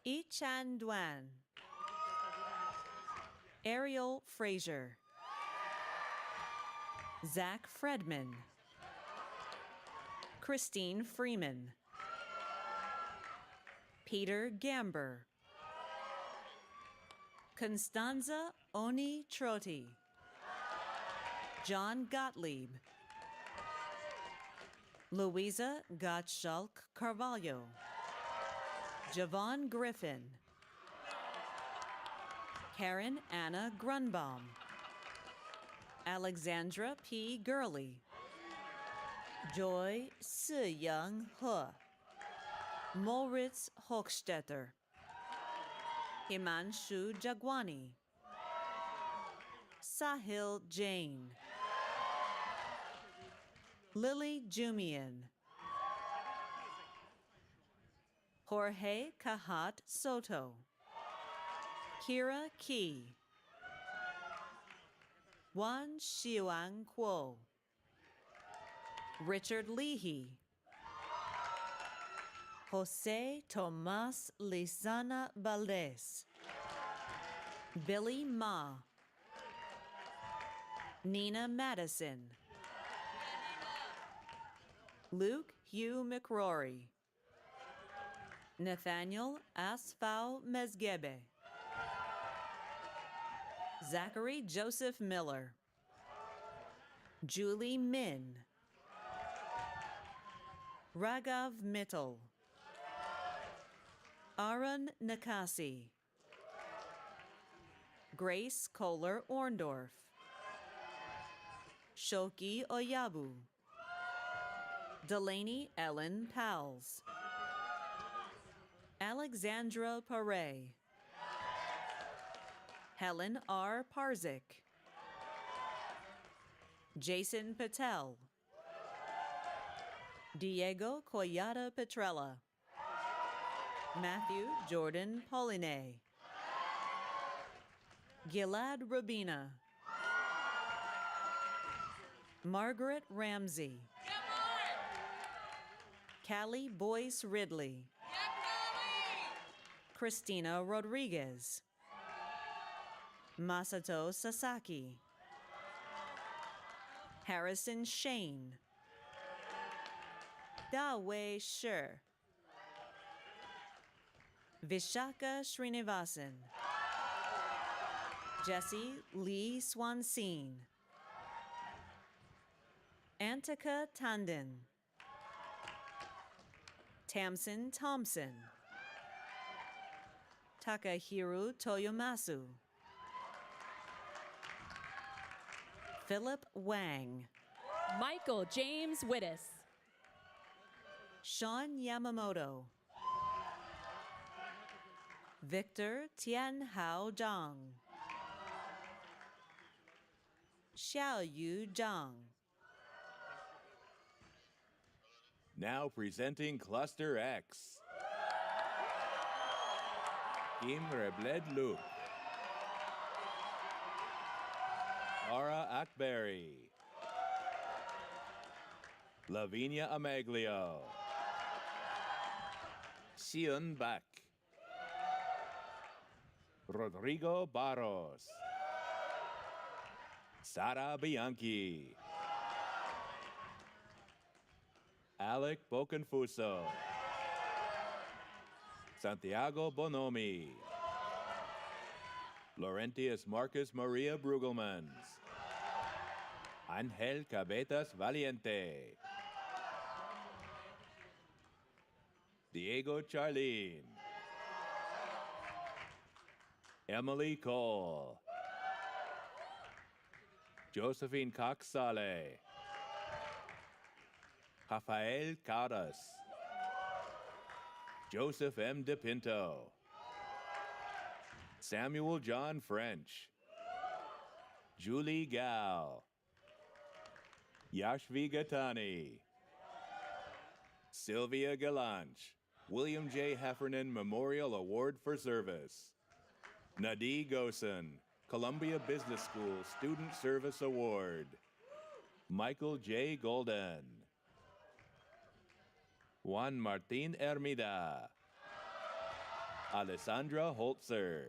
Yi Chan Duan, Ariel Frazier, Zach Fredman, Christine Freeman, Peter Gamber, Constanza Oni Troti, John Gottlieb, Louisa Gottschalk Carvalho, Javon Griffin, Karen Anna Grunbaum, Alexandra P. Gurley, Joy Si-Young He, Moritz Hochstetter, Himanshu Jagwani, Sahil Jain, Lily Jumian, Jorge Kahat Soto, Kira Key, Wan Xiuan Kuo, Richard Leahy, Jose Tomas Lizana Valdez, Billy Ma, Nina Madison, Luke Hugh McRory, Nathaniel Asfau Mezgebe, Zachary Joseph Miller, Julie Min, Raghav Mittal, Aaron Nakasi, Grace Kohler Orndorff, Shoki Oyabu, Delaney Ellen Powles, Alexandra Paray, Helen R. Parzik, Jason Patel, Diego Collada Petrella, Matthew Jordan Pauline, Gilad Rabina, Margaret Ramsey, Callie Boyce Ridley, Christina Rodriguez, Masato Sasaki, Harrison Shane, Dawei Shi, Vishaka Srinivasan, Jesse Lee Swanseen, Antika Tandon, Tamsin Thompson, Takahiro Toyomasu, Philip Wang, Michael James Wittes, Sean Yamamoto, Victor Tianhao Zhang, Xiaoyu Zhang. Now presenting Cluster X. Kim Rebled Luke, Ara Akbari, Lavinia Amaglio, Sion Bak, Rodrigo Barros, Sara Bianchi, Alec Boconfuso, Santiago Bonomi, Laurentius Marcus Maria Brugelmans, Angel Cabetas Valiente, Diego Charlene, Emily Cole, Josephine Cox Saleh, Rafael Caras, Joseph M. DePinto, Samuel John French, Julie Gal, Yashvi Gatani, Sylvia Galanch, William J. Heffernan Memorial Award for Service, Nadi Gosen, Columbia Business School Student Service Award, Michael J. Golden, Juan Martin Hermida, Alessandra Holzer,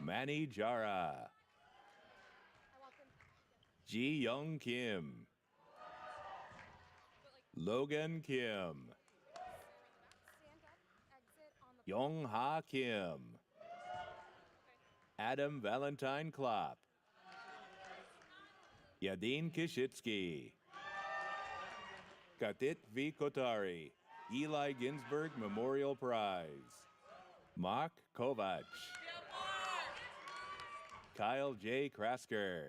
Manny Jara, Ji Young Kim, Logan Kim, Yong Ha Kim, Adam Valentine Klopp, Yadin Kishitsky, Katit V. Kotari, Eli Ginsberg Memorial Prize, Mark Kovac, Kyle J. Krasker,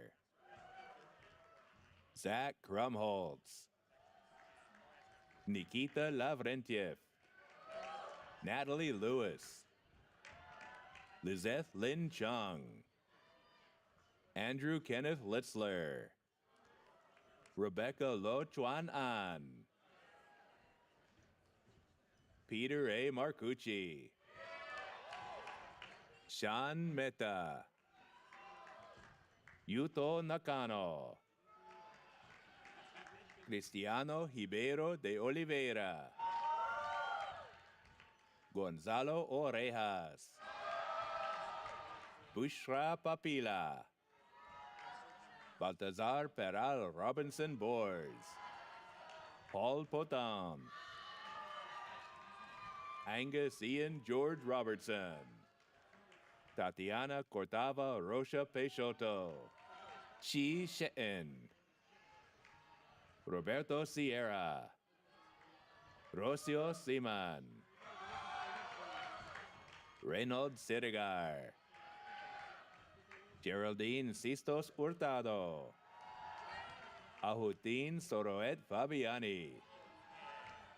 Zach Krumholtz, Nikita Lavrentiev, Natalie Lewis, Lizeth Lin Chung, Andrew Kenneth Litzler, Rebecca Lo Chuan An, Peter A. Marcucci, Sean Mehta, Yuto Nakano, Cristiano Ribeiro de Oliveira, Gonzalo Orejas, Bushra Papila, Baltazar Peral Robinson Bors, Paul Potam, Angus Ian George Robertson, Tatiana Cortava Rocha Peixoto, Chi She'en, Roberto Sierra, Rocio Siman, Reynold Sirigar, Geraldine Sistos Hurtado, Ahutin Soroet Fabiani,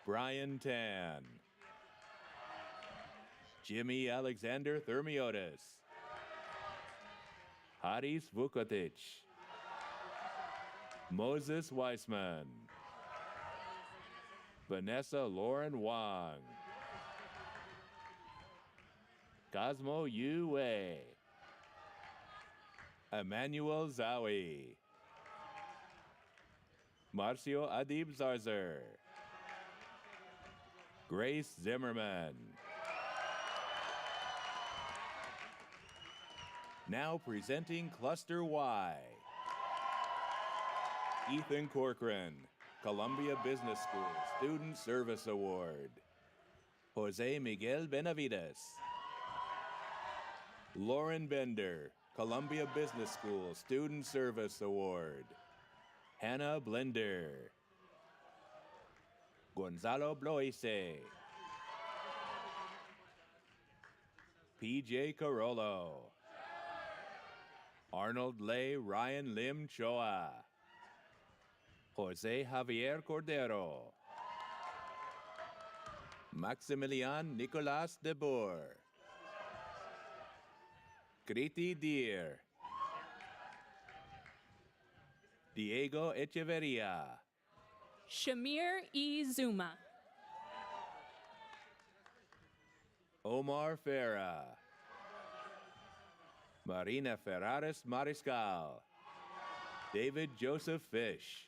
Brian Tan, Jimmy Alexander Thermiotis, Haris Vukotic, Moses Weissman, Vanessa Lauren Wang, Cosmo Yu Wei, Emmanuel Zawi, Marcio Adib Zarzer, Grace Zimmerman. Now presenting Cluster Y. Ethan Corcoran, Columbia Business School Student Service Award. Jose Miguel Benavides. Lauren Bender, Columbia Business School Student Service Award. Hannah Blender. Gonzalo Bloise. PJ Carollo. Arnold Lay Ryan Lim Choa. Jose Javier Cordero. Maximilian Nicolas de Boer. Kriti Deer. Diego Echeverria. Shamir E. Zuma. Omar Farah. Marina Ferraris Mariscal. David Joseph Fish.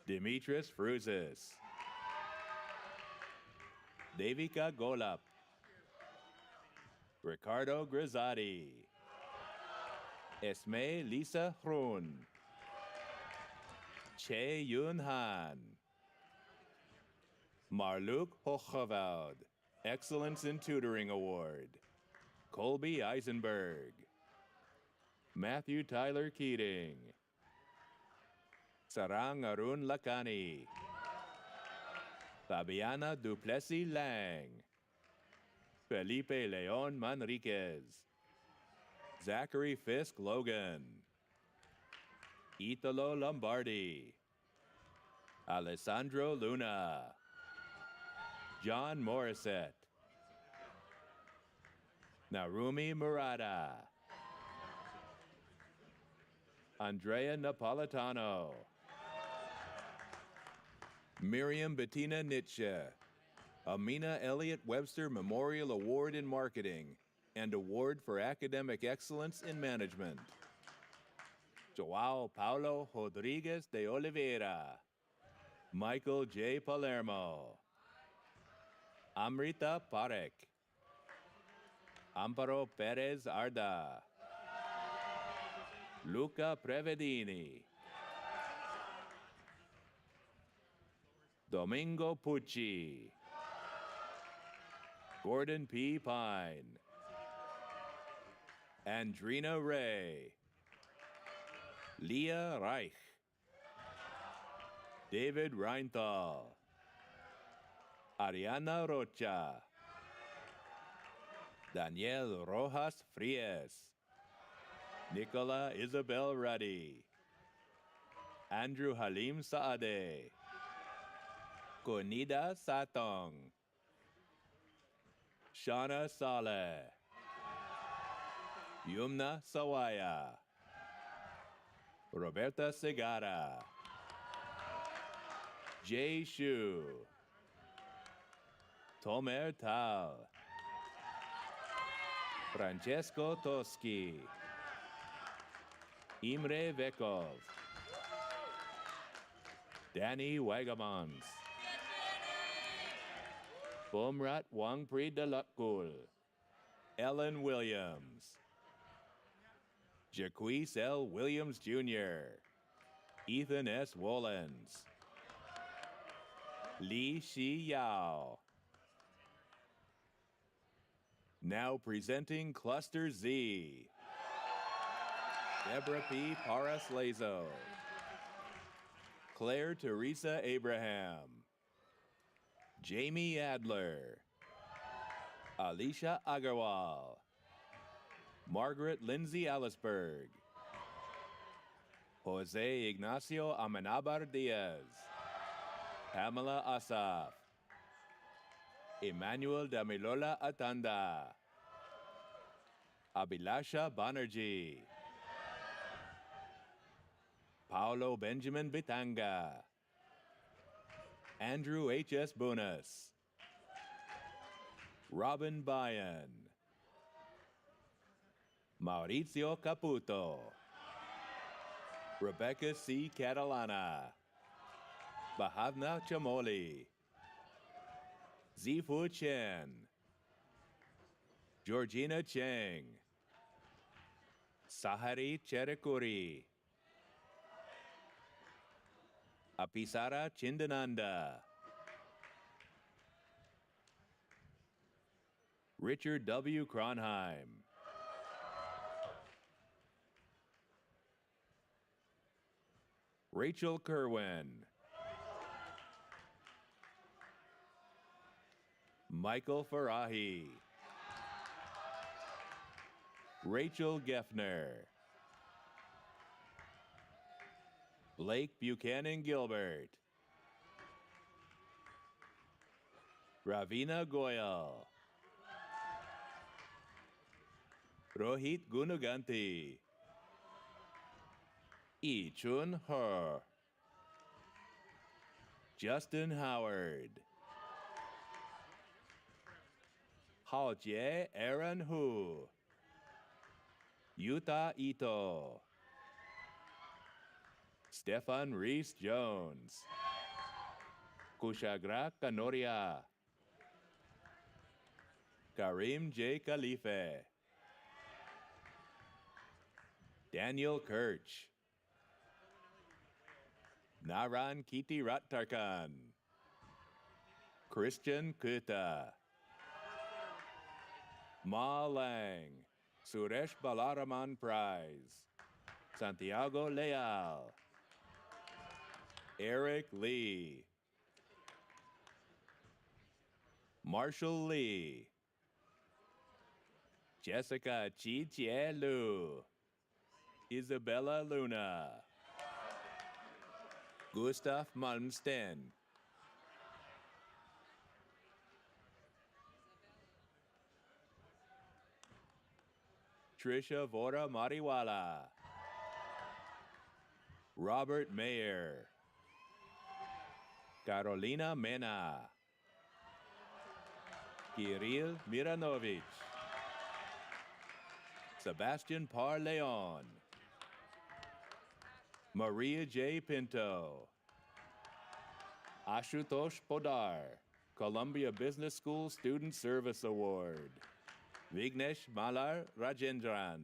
Demetris Fruzis. Devika Golap. Ricardo Grizzati. Esme Lisa Hrun. Che Yun Han. Marluk Hocheveld, Excellence in Tutoring Award. Colby Eisenberg. Matthew Tyler Keating. Sarang Arun Lakani. Fabiana Duplessis Lang. Felipe Leon Manriquez. Zachary Fisk Logan. Italo Lombardi, Alessandro Luna, John Morissette, Narumi Murata, Andrea Napolitano, Miriam Bettina Nietzsche, Amina Elliott Webster Memorial Award in Marketing and Award for Academic Excellence in Management. Joao Paulo Rodriguez de Oliveira, Michael J. Palermo, Amrita Parekh, Amparo Perez Arda, Luca Prevedini, Domingo Pucci, Gordon P. Pine, Andrina Ray, Leah Reich, David Reinthal, Ariana Rocha, Daniel Rojas Fries, Nicola Isabel Ruddy, Andrew Halim Saade, Konida Satong, Shauna Saleh, Yumna Sawaya, Roberta Segara, Jay Shu, Tomer Tal, Francesco Toschi, Imre Vekov, Danny Wagamons, Bomrat Wangpri Dalakul, Ellen Williams, Jaquise L. Williams Jr., Ethan S. Wollens, Li Shi Yao. Now presenting Cluster Z, Deborah P. Paras Lazo, Claire Teresa Abraham, Jamie Adler, Alicia Agarwal, Margaret Lindsay Ellisberg, Jose Ignacio Amenabar Diaz, Pamela Asaf, Emmanuel Damilola Atanda, Abhilasha Banerjee, Paulo Benjamin Bitanga, Andrew H.S. Bunas, Robin Bayan, Maurizio Caputo, Rebecca C. Catalana, Bahavna Chamoli, Zifu Chen, Georgina Cheng, Sahari Cherekuri, Apisara Chindananda, Richard W. Kronheim, Rachel Kerwin, Michael Farahi, Rachel Geffner, Blake Buchanan Gilbert, Ravina Goyal, Rohit Gunuganti, Yi Chun Her, Justin Howard, Hao Jie Aaron Hu, Yuta Ito, Stefan Reese Jones, Kushagra Kanoria, Karim J. Khalife, Daniel Kirch, Naran Kiti Rattarkan, Christian Kuta, Ma Lang, Suresh Balaraman Prize, Santiago Leal, Eric Lee, Marshall Lee, Jessica Chi Chie Lu, Isabella Luna, Gustav Malmsten. Trisha Vora Mariwala. Robert Mayer. Carolina Mena. Kirill Miranovich. Sebastian Parleon. Maria J. Pinto. Ashutosh Podar, Columbia Business School Student Service Award. Vignesh Malar Rajendran.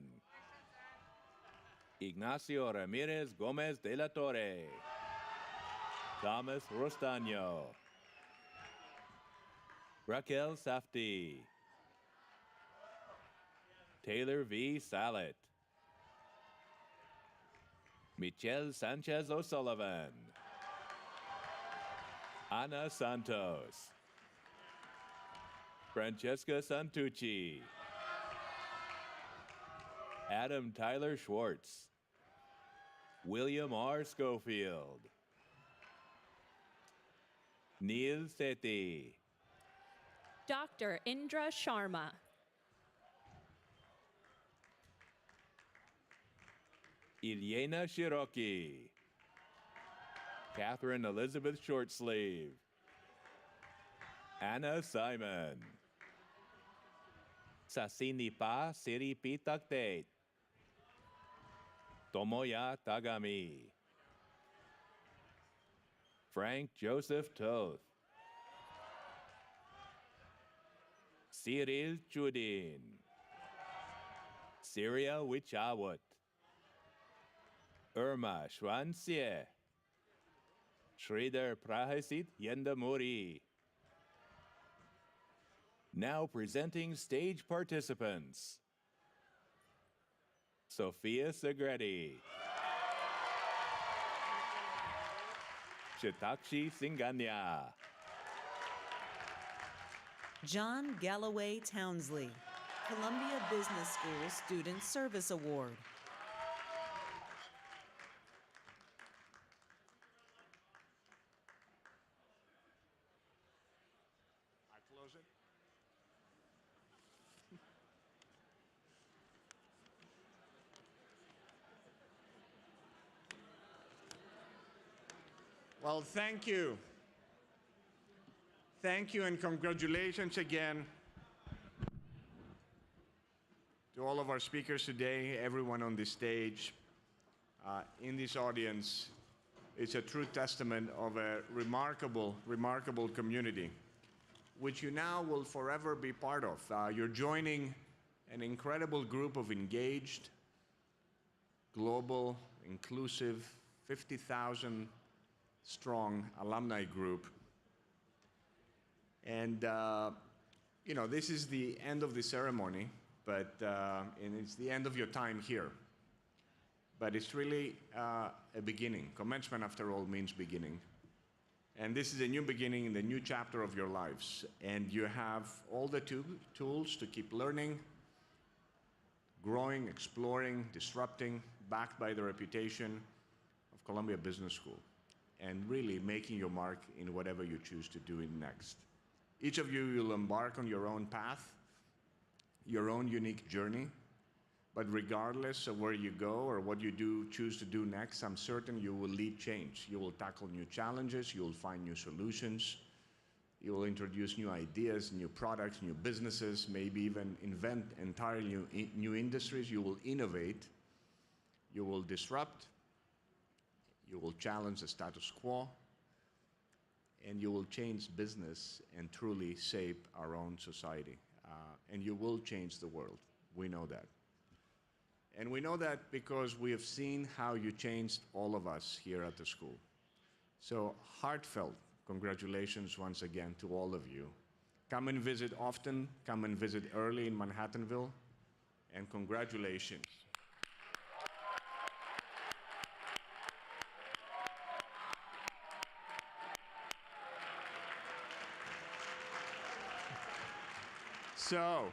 Ignacio Ramirez Gomez de la Torre. Thomas Rostaño. Raquel Safti. Taylor V. Salet. Michelle Sanchez O'Sullivan. Ana Santos. Francesca Santucci. Adam Tyler Schwartz. William R. Schofield. Neil Sethi. Dr. Indra Sharma. Ilyena Shiroki. Catherine Elizabeth Shortsleeve. Anna Simon. Sasinipa Siripitakte. Tomoya Tagami. Frank Joseph Toth. Cyril Chudin. Syria Wichawat. Irma Shwansie. Sridhar Prahasit Yendamuri. Now presenting stage participants. Sophia Segretti. Chitakshi Singanya. John Galloway Townsley, Columbia Business School Student Service Award. I close it. Well, thank you. Thank you and congratulations again to all of our speakers today, everyone on this stage, in this audience. It's a true testament of a remarkable, remarkable community, which you now will forever be part of. You're joining an incredible group of engaged, global, inclusive, 50,000 strong alumni group. And, you know, this is the end of the ceremony, but, and it's the end of your time here. But it's really a beginning. Commencement, after all, means beginning. And this is a new beginning in the new chapter of your lives. And you have all the tools to keep learning, growing, exploring, disrupting, backed by the reputation of Columbia Business School, and really making your mark in whatever you choose to do next. Each of you will embark on your own path, your own unique journey, but regardless of where you go or what you choose to do next, I'm certain you will lead change. You will tackle new challenges, you will find new solutions, you will introduce new ideas, new products, new businesses, maybe even invent entirely new industries. You will innovate, you will disrupt, you will challenge the status quo, and you will change business and truly shape our own society. And you will change the world. We know that. And we know that because we have seen how you changed all of us here at the school. So heartfelt congratulations once again to all of you. Come and visit often, come and visit early in Manhattanville, and congratulations. So,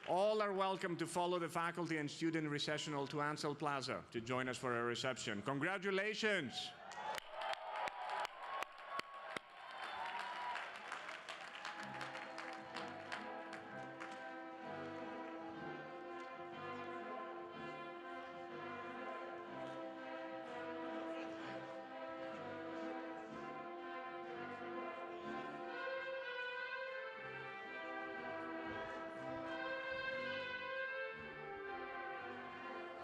all are welcome to follow the faculty and student recessional to Ansel Plaza to join us for a reception. Congratulations!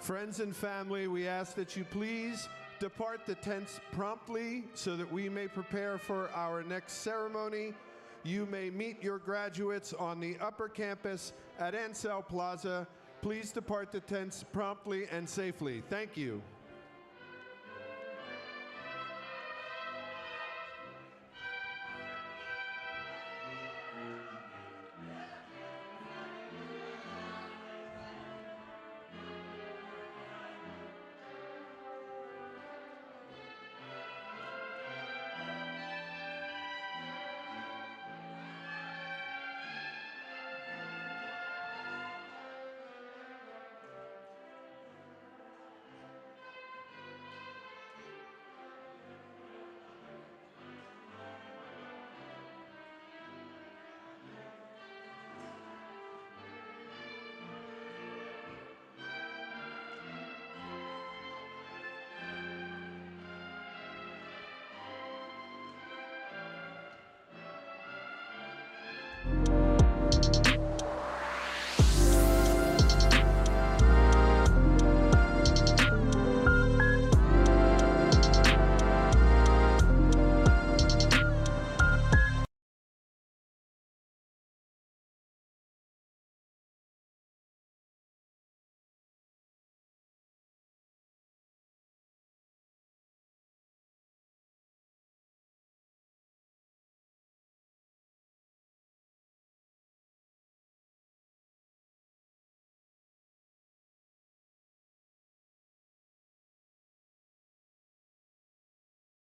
Friends and family, we ask that you please depart the tents promptly so that we may prepare for our next ceremony. You may meet your graduates on the upper campus at Ansel Plaza. Please depart the tents promptly and safely. Thank you.